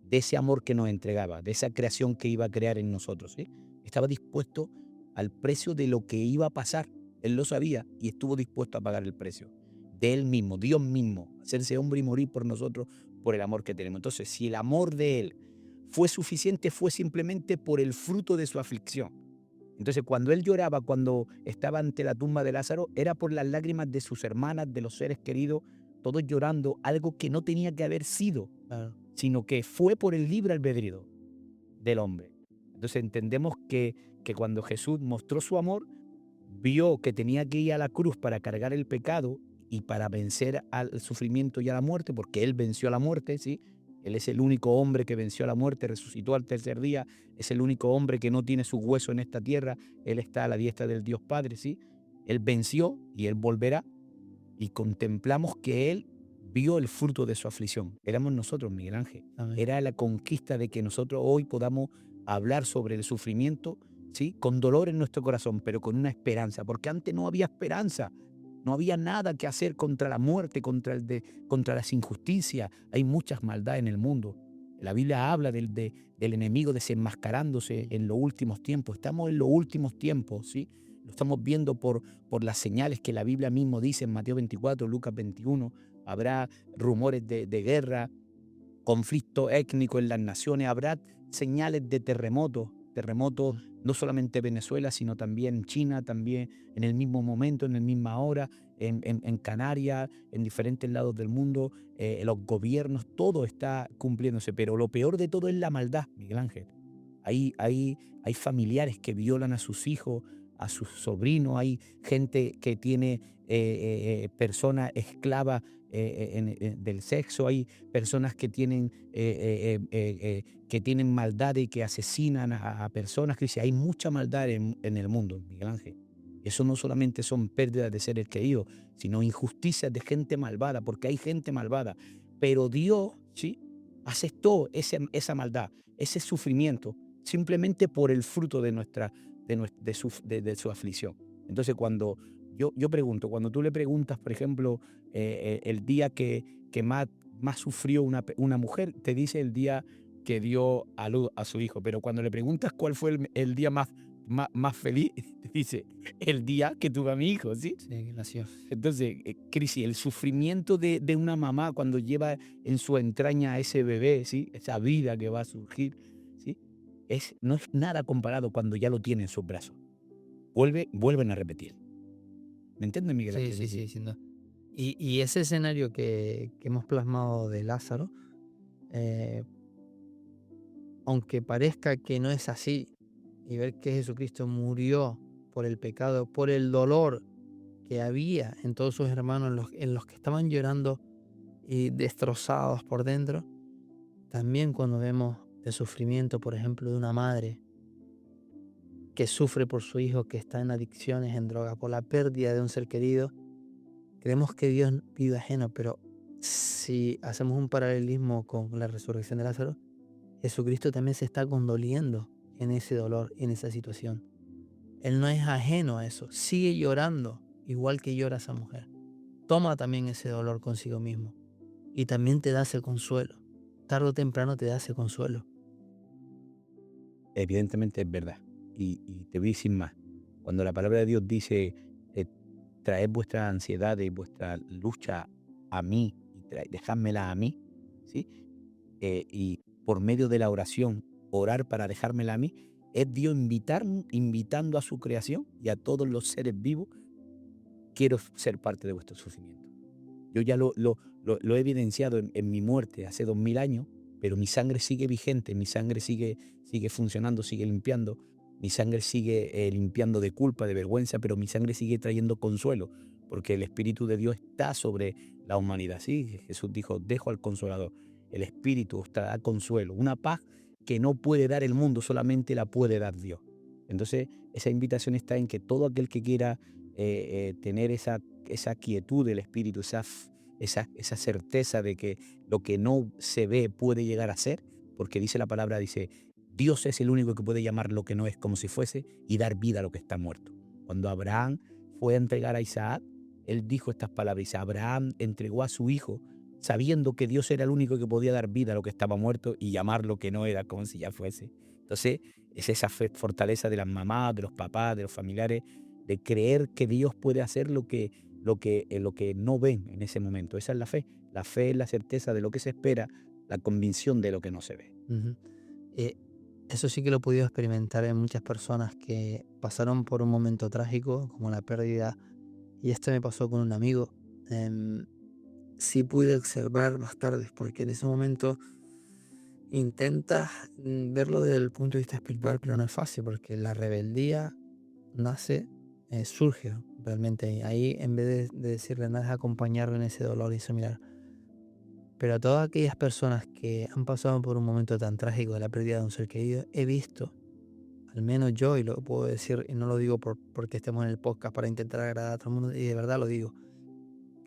de ese amor que nos entregaba, de esa creación que iba a crear en nosotros, ¿sí? Estaba dispuesto al precio de lo que iba a pasar. Él lo sabía y estuvo dispuesto a pagar el precio de Él mismo, Dios mismo, hacerse hombre y morir por nosotros por el amor que tenemos. Entonces, si el amor de Él fue suficiente, fue simplemente por el fruto de su aflicción. Entonces, cuando Él lloraba, cuando estaba ante la tumba de Lázaro, era por las lágrimas de sus hermanas, de los seres queridos, todos llorando, algo que no tenía que haber sido, Claro. sino que fue por el libre albedrío del hombre. Entonces entendemos que cuando Jesús mostró su amor, vio que tenía que ir a la cruz para cargar el pecado y para vencer al sufrimiento y a la muerte, porque Él venció a la muerte, ¿sí? Él es el único hombre que venció a la muerte, resucitó al tercer día, es el único hombre que no tiene su hueso en esta tierra, Él está a la diestra del Dios Padre, ¿sí? Él venció y Él volverá, y contemplamos que Él vio el fruto de su aflicción. Éramos nosotros, Miguel Ángel. Amén. Era la conquista de que nosotros hoy podamos hablar sobre el sufrimiento, ¿sí? Con dolor en nuestro corazón, pero con una esperanza, porque antes no había esperanza. No había nada que hacer contra la muerte, contra las injusticias. Hay muchas maldades en el mundo. La Biblia habla del enemigo desenmascarándose en los últimos tiempos. Estamos en los últimos tiempos, ¿sí? Lo estamos viendo por las señales que la Biblia mismo dice en Mateo 24, Lucas 21. Habrá rumores de guerra, conflicto étnico en las naciones, habrá señales de terremotos no solamente en Venezuela, sino también en China, también en el mismo momento, en la misma hora, en Canarias, en diferentes lados del mundo, los gobiernos, todo está cumpliéndose, pero lo peor de todo es la maldad, Miguel Ángel. Hay familiares que violan a sus hijos, a sus sobrinos, hay gente que tiene personas esclavas del sexo, hay personas que tienen maldad y que asesinan a personas, que dice, hay mucha maldad en el mundo, Miguel Ángel. Eso no solamente son pérdidas de seres queridos, sino injusticias de gente malvada, porque hay gente malvada. Pero Dios, ¿sí? Aceptó esa maldad, ese sufrimiento, simplemente por el fruto de su aflicción. Entonces, cuando yo pregunto, cuando tú le preguntas, por ejemplo, el día que más sufrió una mujer, te dice el día que dio a luz a su hijo, pero cuando le preguntas cuál fue el día más feliz, te dice el día que tuve a mi hijo, ¿sí? Sí, que nació. Entonces, Crisi, el sufrimiento de una mamá cuando lleva en su entraña a ese bebé, ¿sí? Esa vida que va a surgir, ¿sí? No es nada comparado cuando ya lo tiene en sus brazos. Vuelven a repetir. ¿Me entiendes, Miguel Sí, Ángel? sí, Es sí, decir, sin duda. Y ese escenario que hemos plasmado de Lázaro, eh, aunque parezca que no es así, y ver que Jesucristo murió por el pecado, por el dolor que había en todos sus hermanos, en los que estaban llorando y destrozados por dentro, también cuando vemos el sufrimiento, por ejemplo, de una madre que sufre por su hijo que está en adicciones, en drogas, por la pérdida de un ser querido, creemos que Dios vive ajeno, pero si hacemos un paralelismo con la resurrección de Lázaro, Jesucristo también se está condoliendo en ese dolor, en esa situación. Él no es ajeno a eso, sigue llorando, igual que llora esa mujer. Toma también ese dolor consigo mismo y también te da ese consuelo. Tarde o temprano te da ese consuelo. Evidentemente es verdad. Y te voy sin más. Cuando la palabra de Dios dice, eh, traed vuestra ansiedad y vuestra lucha a mí, y dejádmela a mí, ¿sí? Y por medio de la oración, orar para dejármela a mí, es Dios invitando a su creación y a todos los seres vivos, quiero ser parte de vuestro sufrimiento. Yo ya lo he evidenciado en mi muerte hace 2000 años, pero mi sangre sigue vigente, mi sangre sigue funcionando, sigue limpiando, mi sangre sigue limpiando de culpa, de vergüenza, pero mi sangre sigue trayendo consuelo, porque el Espíritu de Dios está sobre la humanidad. Sí, Jesús dijo, dejo al Consolador. El Espíritu os dará consuelo, una paz que no puede dar el mundo, solamente la puede dar Dios. Entonces, esa invitación está en que todo aquel que quiera tener esa quietud del Espíritu, esa certeza de que lo que no se ve puede llegar a ser, porque dice la palabra, dice, Dios es el único que puede llamar lo que no es como si fuese y dar vida a lo que está muerto. Cuando Abraham fue a entregar a Isaac, él dijo estas palabras, dice, Abraham entregó a su hijo sabiendo que Dios era el único que podía dar vida a lo que estaba muerto y llamar lo que no era como si ya fuese. Entonces, es esa fortaleza de las mamás, de los papás, de los familiares, de creer que Dios puede hacer lo que no ven en ese momento. Esa es la fe. La fe es la certeza de lo que se espera, la convicción de lo que no se ve. Ujú. Eh, Eso sí que lo he podido experimentar en muchas personas que pasaron por un momento trágico, como la pérdida, y esto me pasó con un amigo. Em, sí pude observar más tarde, porque en ese momento intentas verlo desde el punto de vista espiritual, pero no es fácil, porque la rebeldía nace, surge realmente ahí, en vez de decirle nada, es acompañarlo en ese dolor y eso, mirar. Pero a todas aquellas personas que han pasado por un momento tan trágico de la pérdida de un ser querido, he visto, al menos yo, y lo puedo decir, y no lo digo porque estemos en el podcast para intentar agradar a todo el mundo, y de verdad lo digo,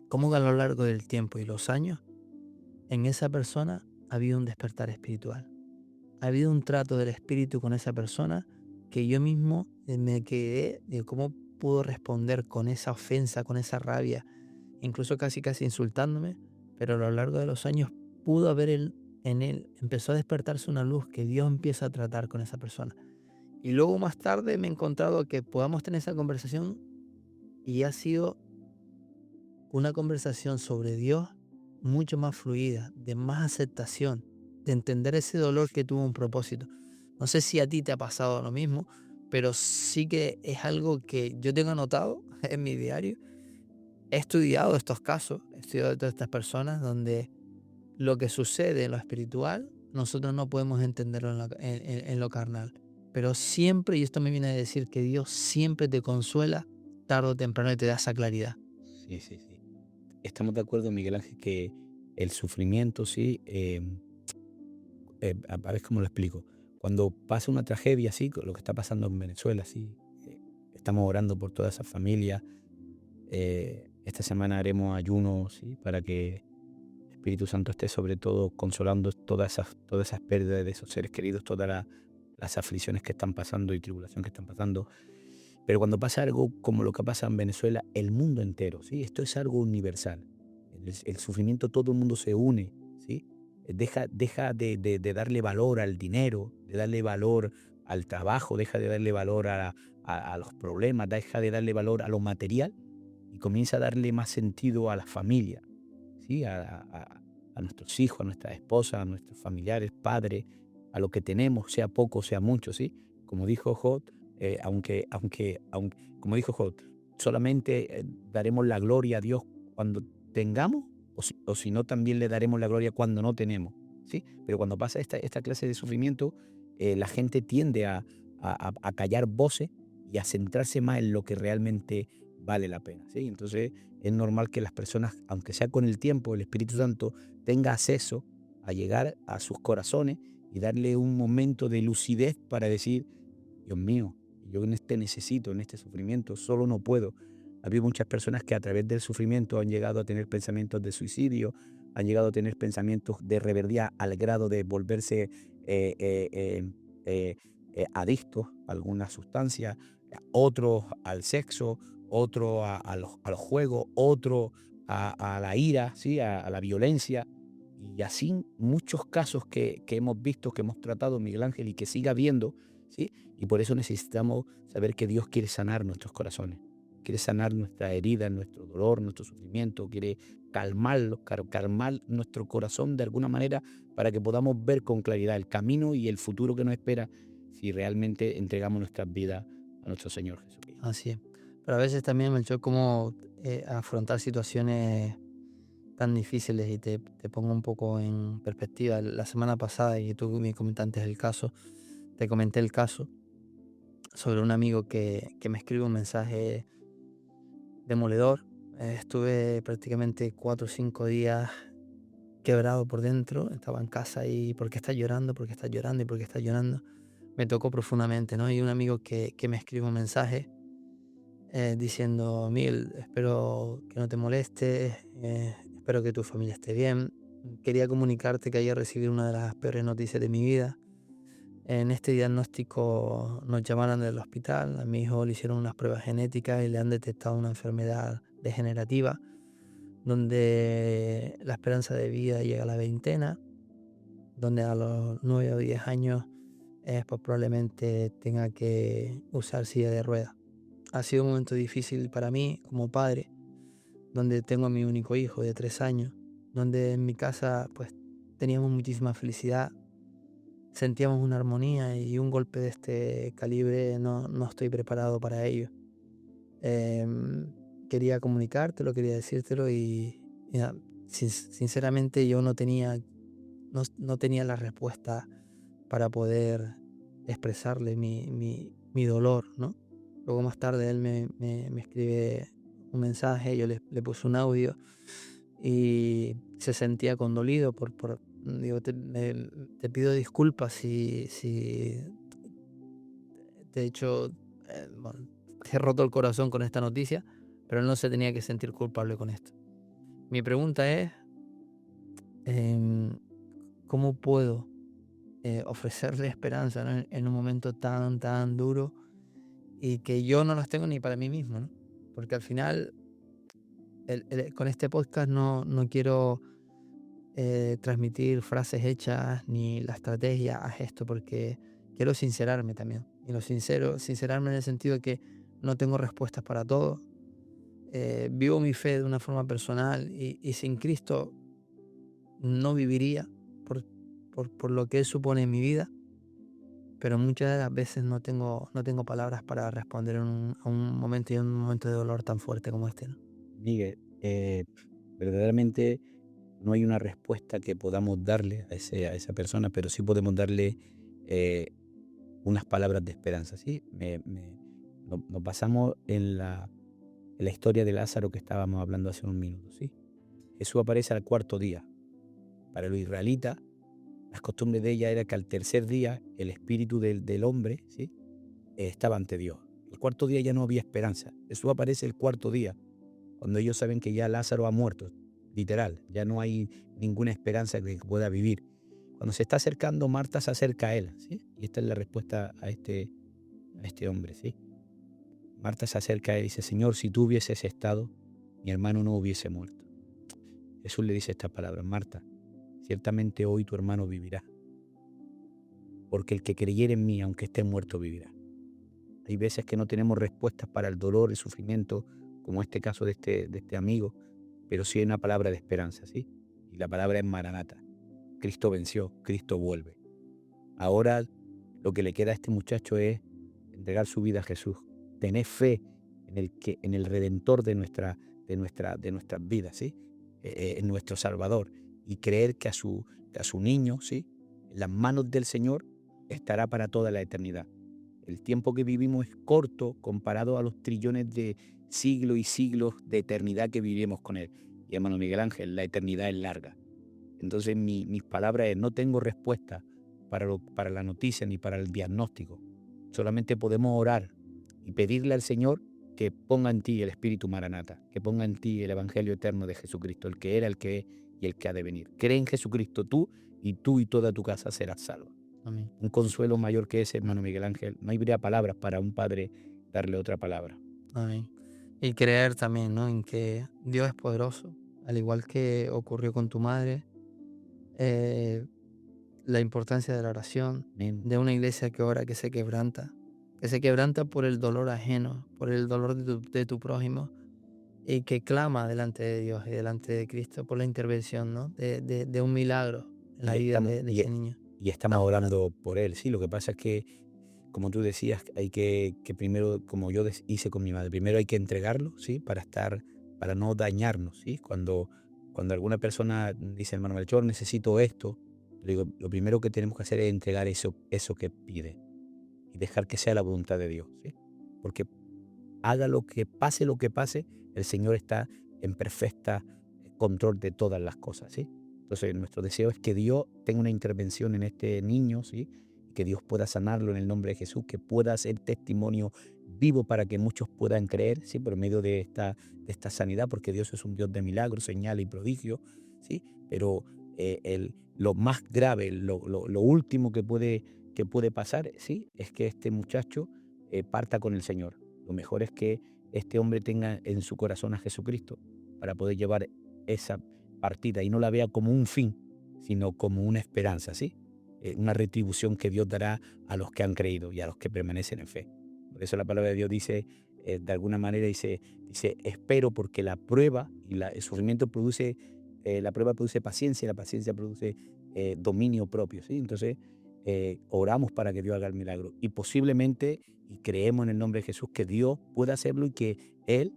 cómo a lo largo del tiempo y los años, en esa persona ha habido un despertar espiritual. Ha habido un trato del espíritu con esa persona que yo mismo me quedé de cómo pudo responder con esa ofensa, con esa rabia, incluso casi casi insultándome, pero a lo largo de los años pudo haber en él, empezó a despertarse una luz que Dios empieza a tratar con esa persona. Y luego más tarde me he encontrado que podamos tener esa conversación y ha sido una conversación sobre Dios mucho más fluida, de más aceptación, de entender ese dolor que tuvo un propósito. No sé si a ti te ha pasado lo mismo, pero sí que es algo que yo tengo anotado en mi diario. He estudiado estos casos, he estudiado todas estas personas donde lo que sucede en lo espiritual, nosotros no podemos entenderlo en lo carnal. Pero siempre, y esto me viene a decir que Dios siempre te consuela, tarde o temprano, y te da esa claridad. Sí, sí, sí. Estamos de acuerdo, Miguel Ángel, que el sufrimiento, sí, a ver cómo lo explico. Cuando pasa una tragedia así, con lo que está pasando en Venezuela, sí, estamos orando por toda esa familia. Esta semana haremos ayunos, sí, para que el Espíritu Santo esté sobre todo consolando todas esas pérdidas de esos seres queridos, todas las aflicciones que están pasando y tribulación que están pasando. Pero cuando pasa algo como lo que pasa en Venezuela, el mundo entero, ¿sí? Esto es algo universal. El sufrimiento, todo el mundo se une, ¿sí? Deja de darle valor al dinero, de darle valor al trabajo, deja de darle valor a los problemas, deja de darle valor a lo material y comienza a darle más sentido a la familia, ¿sí? A nuestros hijos, a nuestras esposas, a nuestros familiares, padres, a lo que tenemos, sea poco, sea mucho, ¿sí? Como dijo Job, como dijo Job, solamente daremos la gloria a Dios cuando tengamos, o si no, también le daremos la gloria cuando no tenemos. ¿sí? Pero cuando pasa esta clase de sufrimiento, la gente tiende a callar voces y a centrarse más en lo que realmente vale la pena, ¿sí? Entonces es normal que las personas, aunque sea con el tiempo, el Espíritu Santo tenga acceso a llegar a sus corazones y darle un momento de lucidez para decir, Dios mío, yo en este necesito, en este sufrimiento, solo no puedo. Ha habido muchas personas que a través del sufrimiento han llegado a tener pensamientos de suicidio, han llegado a tener pensamientos de rebeldía al grado de volverse eh, eh, eh, eh, adictos a alguna sustancia, otros al sexo, otros al juego, otros a la ira, ¿sí? A la violencia. Y así muchos casos que hemos visto, que hemos tratado, Miguel Ángel, y que siga habiendo, ¿sí? Y por eso necesitamos saber que Dios quiere sanar nuestros corazones, quiere sanar nuestra herida, nuestro dolor, nuestro sufrimiento, quiere calmarlo, calmar nuestro corazón de alguna manera para que podamos ver con claridad el camino y el futuro que nos espera si realmente entregamos nuestras vidas a nuestro Señor Jesucristo. Así es. Pero a veces también, Melchor, como afrontar situaciones tan difíciles y te pongo un poco en perspectiva. La semana pasada, y tú me comentaste el caso, te comenté el caso sobre un amigo que me escribe un mensaje demoledor. Estuve prácticamente 4 o 5 días quebrado por dentro. Estaba en casa y ¿por qué estás llorando? ¿Por qué estás llorando? ¿Y por qué estás llorando? Me tocó profundamente, ¿no? Y un amigo que me escribe un mensaje diciendo, Mil, espero que no te molestes, espero que tu familia esté bien. Quería comunicarte que ayer recibí una de las peores noticias de mi vida. En este diagnóstico nos llamaron del hospital, a mi hijo le hicieron unas pruebas genéticas y le han detectado una enfermedad degenerativa donde la esperanza de vida llega a la veintena, donde a los 9 o 10 años pues probablemente tenga que usar silla de ruedas. Ha sido un momento difícil para mí como padre, donde tengo a mi único hijo de 3 años, donde en mi casa pues teníamos muchísima felicidad, sentíamos una armonía y un golpe de este calibre no estoy preparado para ello. Quería comunicártelo, quería decírtelo y nada, sinceramente yo no tenía la respuesta para poder expresarle mi dolor, ¿no? Luego más tarde él me escribe un mensaje, yo le puse un audio y se sentía condolido digo, te pido disculpas si te he hecho, bueno, te he roto el corazón con esta noticia, pero él no se tenía que sentir culpable con esto. Mi pregunta es, em, ¿cómo puedo ofrecerle esperanza, ¿no? En un momento tan duro y que yo no las tengo ni para mí mismo, ¿no? Porque al final, con este podcast no quiero transmitir frases hechas ni la estrategia, haz esto, porque quiero sincerarme también. Y sincerarme en el sentido de que no tengo respuestas para todo. Vivo mi fe de una forma personal y sin Cristo no viviría por lo que Él supone en mi vida. Pero muchas de las veces no tengo palabras para responder a un momento y en un momento de dolor tan fuerte como este, ¿no? Miguel, verdaderamente no hay una respuesta que podamos darle a esa persona, pero sí podemos darle eh, unas palabras de esperanza, ¿sí? Nos basamos en la historia de Lázaro que estábamos hablando hace unos minutos, ¿sí? Jesús aparece al cuarto día. Para los israelitas, las costumbres de ella era que al tercer día el espíritu del hombre, ¿sí? Estaba ante Dios. El cuarto día ya no había esperanza. Jesús aparece el cuarto día, cuando ellos saben que ya Lázaro ha muerto, literal, ya no hay ninguna esperanza de que pueda vivir. Cuando se está acercando, Marta se acerca a él, ¿sí? Y esta es la respuesta a este hombre, ¿sí? Marta se acerca a él y dice, Señor, si tú hubieses estado, mi hermano no hubiese muerto. Jesús le dice estas palabras, Marta, ciertamente hoy tu hermano vivirá, porque el que creyere en mí, aunque esté muerto, vivirá. Hay veces que no tenemos respuestas para el dolor, el sufrimiento, como este caso de este amigo, pero sí hay una palabra de esperanza, ¿sí? Y la palabra es Maranata. Cristo venció, Cristo vuelve. Ahora lo que le queda a este muchacho es entregar su vida a Jesús, tener fe en el Redentor de nuestras vidas, ¿sí? En nuestro Salvador, y creer que a su niño, ¿sí? En las manos del Señor estará para toda la eternidad. El tiempo que vivimos es corto comparado a los trillones de siglos y siglos de eternidad que vivimos con Él. Y hermano Miguel Ángel, la eternidad es larga. Entonces mis palabras es, no tengo respuesta para la noticia ni para el diagnóstico. Solamente podemos orar y pedirle al Señor que ponga en ti el Espíritu Maranata, que ponga en ti el Evangelio eterno de Jesucristo, el que era, el que es y el que ha de venir. Cree en Jesucristo tú y toda tu casa serás salva. Amén. Un consuelo mayor que ese, hermano Miguel Ángel. No habría palabras para un padre darle otra palabra. Amén. Y creer también, ¿no? En que Dios es poderoso, al igual que ocurrió con tu madre. eh, la importancia de la oración, Amén. de una iglesia que ora, que se quebranta por el dolor ajeno, por el dolor de tu prójimo, y que clama delante de Dios y delante de Cristo por la intervención, ¿no? de un milagro en la Y vida estamos, de y, ese niño. y estamos orando por él. Sí, lo que pasa es que, como tú decías, hay que primero, como yo hice con mi madre, primero hay que entregarlo, ¿sí? Para no dañarnos, ¿sí? Cuando alguna persona dice, hermano Melchor, necesito esto, le digo, lo primero que tenemos que hacer es entregar eso que pide y dejar que sea la voluntad de Dios, ¿sí? Porque haga lo que pase, el Señor está en perfecta control de todas las cosas, ¿sí? Entonces, nuestro deseo es que Dios tenga una intervención en este niño, ¿sí? Que Dios pueda sanarlo en el nombre de Jesús, que pueda ser testimonio vivo para que muchos puedan creer, ¿sí? Por medio de esta sanidad, porque Dios es un Dios de milagros, señales y prodigios, ¿sí? Pero lo más grave, lo último que puede pasar, ¿sí? Es que este muchacho parta con el Señor. Lo mejor es que este hombre tenga en su corazón a Jesucristo para poder llevar esa partida y no la vea como un fin, sino como una esperanza, ¿sí? Una retribución que Dios dará a los que han creído y a los que permanecen en fe. Por eso la palabra de Dios dice, de alguna manera dice, espero porque la prueba y el sufrimiento produce, la prueba produce paciencia y la paciencia produce dominio propio, ¿sí? Entonces, oramos para que Dios haga el milagro y posiblemente y creemos en el nombre de Jesús que Dios puede hacerlo y que Él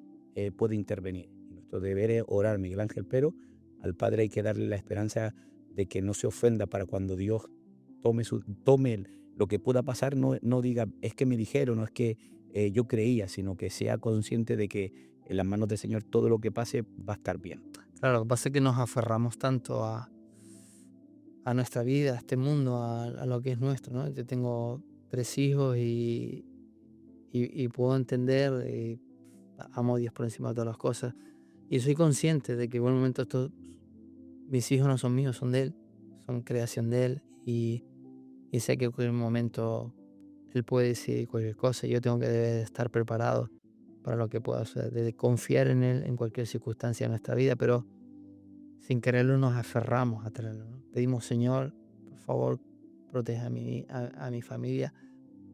puede intervenir. Nuestro deber es orar, Miguel Ángel, pero al Padre hay que darle la esperanza de que no se ofenda para cuando Dios tome lo que pueda pasar, no diga, es que me dijeron, no es que yo creía, sino que sea consciente de que en las manos del Señor todo lo que pase va a estar bien. Claro, lo que pasa es que nos aferramos tanto a nuestra vida, a este mundo, a lo que es nuestro, ¿no? Yo tengo 3 hijos y puedo entender, amo a Dios por encima de todas las cosas. Y soy consciente de que en algún momento mis hijos no son míos, son de Él, son creación de Él. Y sé que en cualquier momento Él puede decir cualquier cosa y yo tengo que debe de estar preparado para lo que pueda suceder, de confiar en Él en cualquier circunstancia de nuestra vida, pero sin quererlo nos aferramos a tenerlo, ¿no? Pedimos, Señor, por favor, protege a mi familia.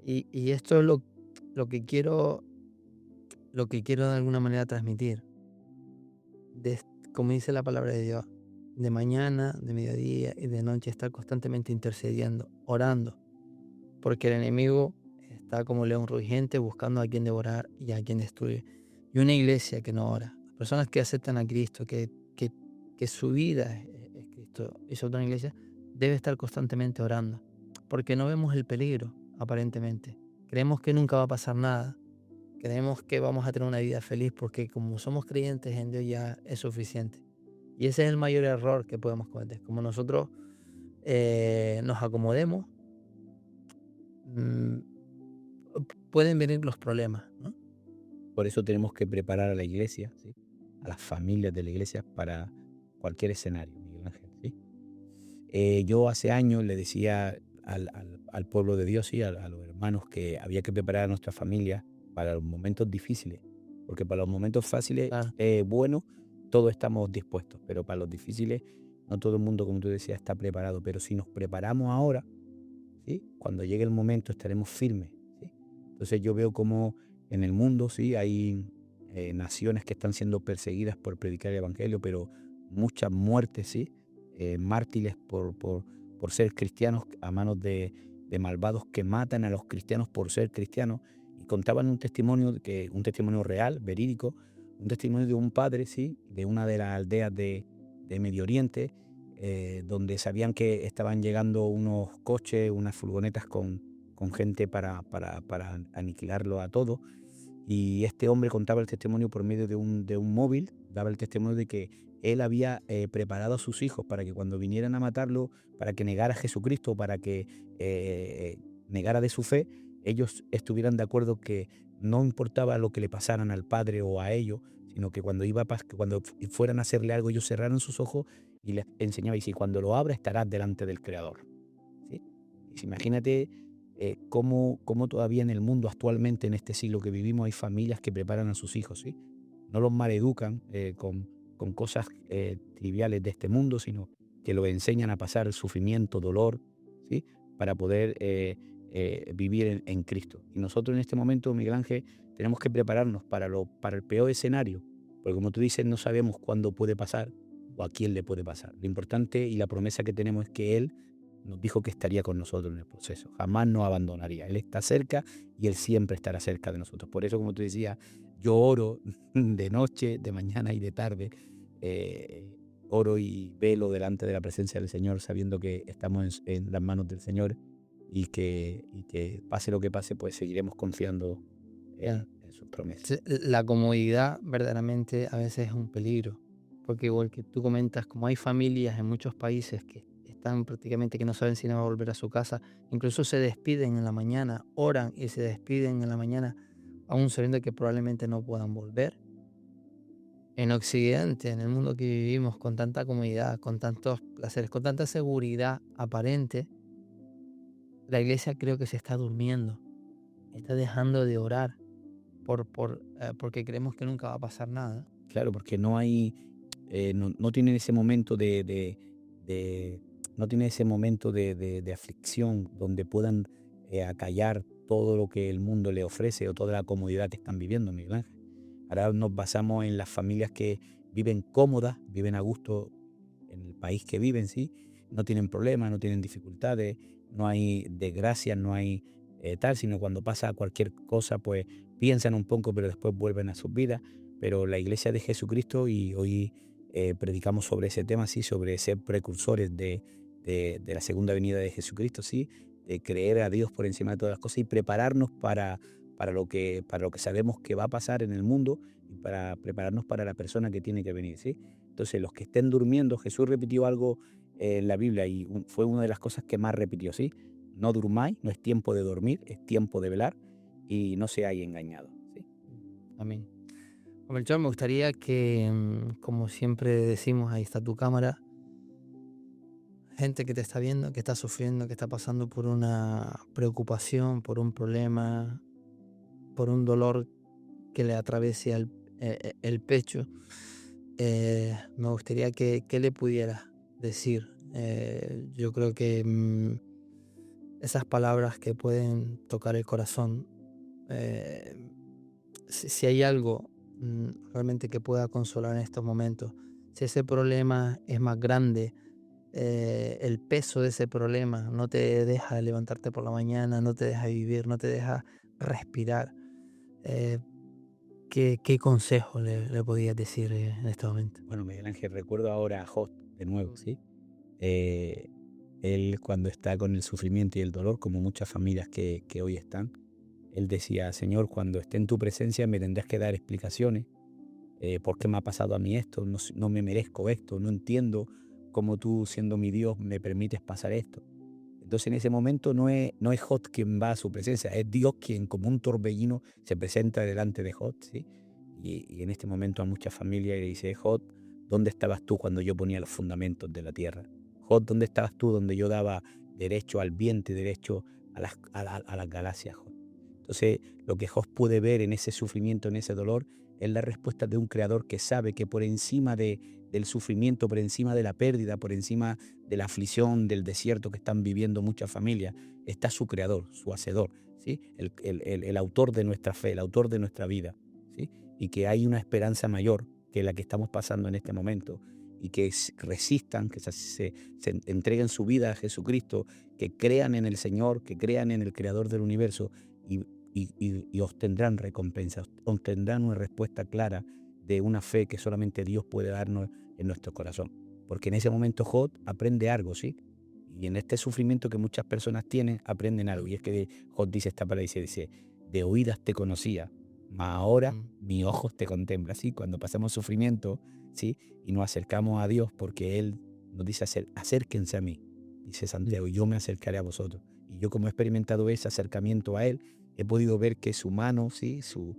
Y esto es lo que quiero, lo que quiero de alguna manera transmitir. Como dice la palabra de Dios, de mañana, de mediodía y de noche estar constantemente intercediendo, orando, porque el enemigo está como león rugiente buscando a quien devorar y a quien destruir. Y una iglesia que no ora, personas que aceptan a Cristo, que su vida es Cristo y es otra iglesia, debe estar constantemente orando, porque no vemos el peligro, aparentemente. Creemos que nunca va a pasar nada. Creemos que vamos a tener una vida feliz porque como somos creyentes en Dios ya es suficiente. Y ese es el mayor error que podemos cometer. Como nosotros nos acomodemos, mm, pueden venir los problemas, ¿no? Por eso tenemos que preparar a la iglesia, ¿sí? A las familias de la iglesia para cualquier escenario, Miguel Ángel, ¿sí? Yo hace años le decía al pueblo de Dios, ¿sí? A los hermanos, que había que preparar a nuestra familia para los momentos difíciles, porque para los momentos fáciles, Claro, bueno, todos estamos dispuestos, pero para los difíciles no todo el mundo, como tú decías, está preparado. Pero si nos preparamos ahora, ¿sí? Cuando llegue el momento estaremos firmes, ¿sí? Entonces yo veo como en el mundo, ¿sí? Hay naciones que están siendo perseguidas por predicar el evangelio, pero muchas muertes, ¿sí? Mártires por ser cristianos a manos de malvados que matan a los cristianos por ser cristianos. Y contaban un testimonio real, verídico, un testimonio de un padre, ¿sí? De una de las aldeas de Medio Oriente, donde sabían que estaban llegando unos coches, unas furgonetas con gente para aniquilarlo a todo. Y este hombre contaba el testimonio por medio de un móvil, daba el testimonio de que él había preparado a sus hijos para que cuando vinieran a matarlo, para que negara a Jesucristo, para que negara de su fe, ellos estuvieran de acuerdo que no importaba lo que le pasaran al padre o a ellos, sino que que cuando fueran a hacerle algo, ellos cerraran sus ojos y les enseñaba, y si cuando lo abra estarás delante del Creador. ¿Sí? Y si imagínate cómo todavía en el mundo actualmente, en este siglo que vivimos, hay familias que preparan a sus hijos, ¿sí? No los maleducan con cosas triviales de este mundo, sino que los enseñan a pasar el sufrimiento, dolor, ¿sí? Para poder vivir en Cristo. Y nosotros en este momento, Miguel Ángel, tenemos que prepararnos para el peor escenario, porque como tú dices, no sabemos cuándo puede pasar o a quién le puede pasar. Lo importante y la promesa que tenemos es que Él nos dijo que estaría con nosotros en el proceso, jamás nos abandonaría. Él está cerca y Él siempre estará cerca de nosotros. Por eso, como tú decías, yo oro de noche, de mañana y de tarde, eh, oro y velo delante de la presencia del Señor, sabiendo que estamos en las manos del Señor y que pase lo que pase, pues seguiremos confiando Claro. en sus promesas. Sí, la comodidad verdaderamente a veces es un peligro, porque igual que tú comentas, como hay familias en muchos países que están prácticamente que no saben si van a volver a su casa, incluso se despiden en la mañana, oran y se despiden en la mañana, aún sabiendo que probablemente no puedan volver. En Occidente, en el mundo que vivimos, con tanta comodidad, con tantos placeres, con tanta seguridad aparente, la iglesia creo que se está durmiendo, está dejando de orar porque creemos que nunca va a pasar nada. Claro, porque no hay, no tienen ese momento de- no tienen ese momento de aflicción donde puedan acallar todo lo que el mundo le ofrece o toda la comodidad que están viviendo, Miguel Ángel. Ahora nos basamos en las familias que viven cómodas, viven a gusto en el país que viven, ¿sí? No tienen problemas, no tienen dificultades, no hay desgracias, no hay tal, sino cuando pasa cualquier cosa, pues piensan un poco, pero después vuelven a sus vidas. Pero la Iglesia de Jesucristo, y hoy predicamos sobre ese tema, sí, sobre ser precursores de la segunda venida de Jesucristo, sí, de creer a Dios por encima de todas las cosas y prepararnos para lo que sabemos que va a pasar en el mundo y para prepararnos para la persona que tiene que venir, ¿sí? Entonces, los que estén durmiendo, Jesús repitió algo en la Biblia y fue una de las cosas que más repitió, ¿sí? No durmáis, no es tiempo de dormir, es tiempo de velar y no seáis engañados, ¿sí? Amén. Melchor, me gustaría que, como siempre decimos, ahí está tu cámara, gente que te está viendo, que está sufriendo, que está pasando por una preocupación, por un problema, por un dolor que le atraviese el pecho, me gustaría que le pudieras decir. Yo creo que esas palabras que pueden tocar el corazón, eh, si hay algo realmente que pueda consolar en estos momentos, si ese problema es más grande, el peso de ese problema no te deja levantarte por la mañana, no te deja vivir, no te deja respirar, eh, ¿qué consejo le podías decir en este momento? Bueno, Miguel Ángel, recuerdo ahora a Job de nuevo, ¿sí? Eh, Él cuando está con el sufrimiento y el dolor, como muchas familias que hoy están, él decía, Señor, cuando esté en tu presencia me tendrás que dar explicaciones. ¿Por qué me ha pasado a mí esto? No, no me merezco esto, no entiendo cómo tú, siendo mi Dios, me permites pasar esto. Entonces en ese momento no es Job quien va a su presencia, es Dios quien como un torbellino se presenta delante de Job, ¿sí? Y en este momento a muchas familias le dice, Job, ¿dónde estabas tú cuando yo ponía los fundamentos de la tierra? Job, ¿dónde estabas tú donde yo daba derecho al viento y derecho a las galaxias, Job? Entonces lo que Job puede ver en ese sufrimiento, en ese dolor, es la respuesta de un creador que sabe que por encima del sufrimiento, por encima de la pérdida, por encima de la aflicción, del desierto que están viviendo muchas familias, está su creador, su hacedor, ¿sí? El autor de nuestra fe, el autor de nuestra vida, ¿sí? Y que hay una esperanza mayor que la que estamos pasando en este momento y que resistan, que se entreguen su vida a Jesucristo, que crean en el Señor, que crean en el creador del universo y obtendrán recompensas, obtendrán una respuesta clara de una fe que solamente Dios puede darnos en nuestro corazón. porque en ese momento Job aprende algo, ¿sí? Y en este sufrimiento que muchas personas tienen, aprenden algo. Y es que Job dice esta palabra, dice, de oídas te conocía, mas ahora Mm. mis ojos te contemplan, ¿sí? Cuando pasamos sufrimiento, ¿sí? Y nos acercamos a Dios porque Él nos dice, acérquense a mí, dice Santiago, yo me acercaré a vosotros. Y yo, como he experimentado ese acercamiento a Él, he podido ver que su mano, ¿sí? Su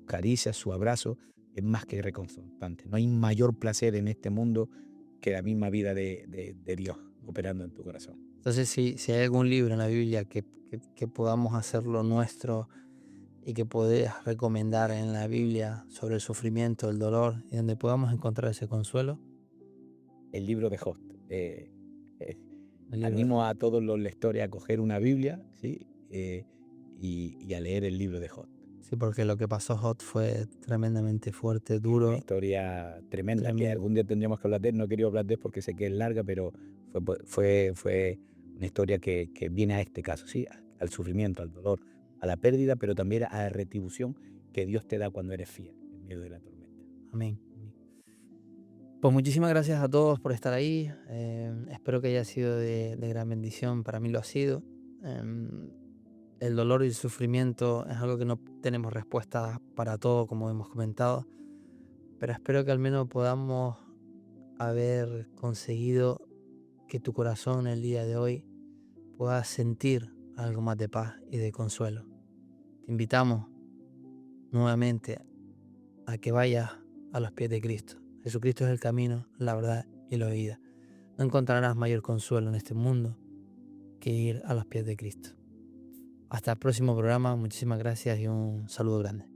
caricia, su abrazo, es más que reconfortante. No hay mayor placer en este mundo que la misma vida de Dios operando en tu corazón. Entonces, si hay algún libro en la Biblia que podamos hacerlo nuestro y que podés recomendar en la Biblia sobre el sufrimiento, el dolor, y donde podamos encontrar ese consuelo, El libro de Job. Eh, el libro de Animo Job. a todos los lectores a coger una Biblia, ¿sí? Y a leer el libro de Job. Sí, porque lo que pasó Job fue tremendamente fuerte, Es una duro, historia tremenda que tremendo. algún día tendríamos que hablar de él. No quería hablar de él porque sé que es larga, pero fue una historia que viene a este caso, ¿sí? Al sufrimiento, al dolor, a la pérdida, pero también a la retribución que Dios te da cuando eres fiel en medio de la tormenta. Amén. Pues muchísimas gracias a todos por estar ahí. Espero que haya sido de gran bendición. Para mí lo ha sido. Em, el dolor y el sufrimiento es algo que no tenemos respuesta para todo, como hemos comentado. Pero espero que al menos podamos haber conseguido que tu corazón el día de hoy pueda sentir algo más de paz y de consuelo. Te invitamos nuevamente a que vayas a los pies de Cristo. Jesucristo es el camino, la verdad y la vida. No encontrarás mayor consuelo en este mundo que ir a los pies de Cristo. Hasta el próximo programa. Muchísimas gracias y un saludo grande.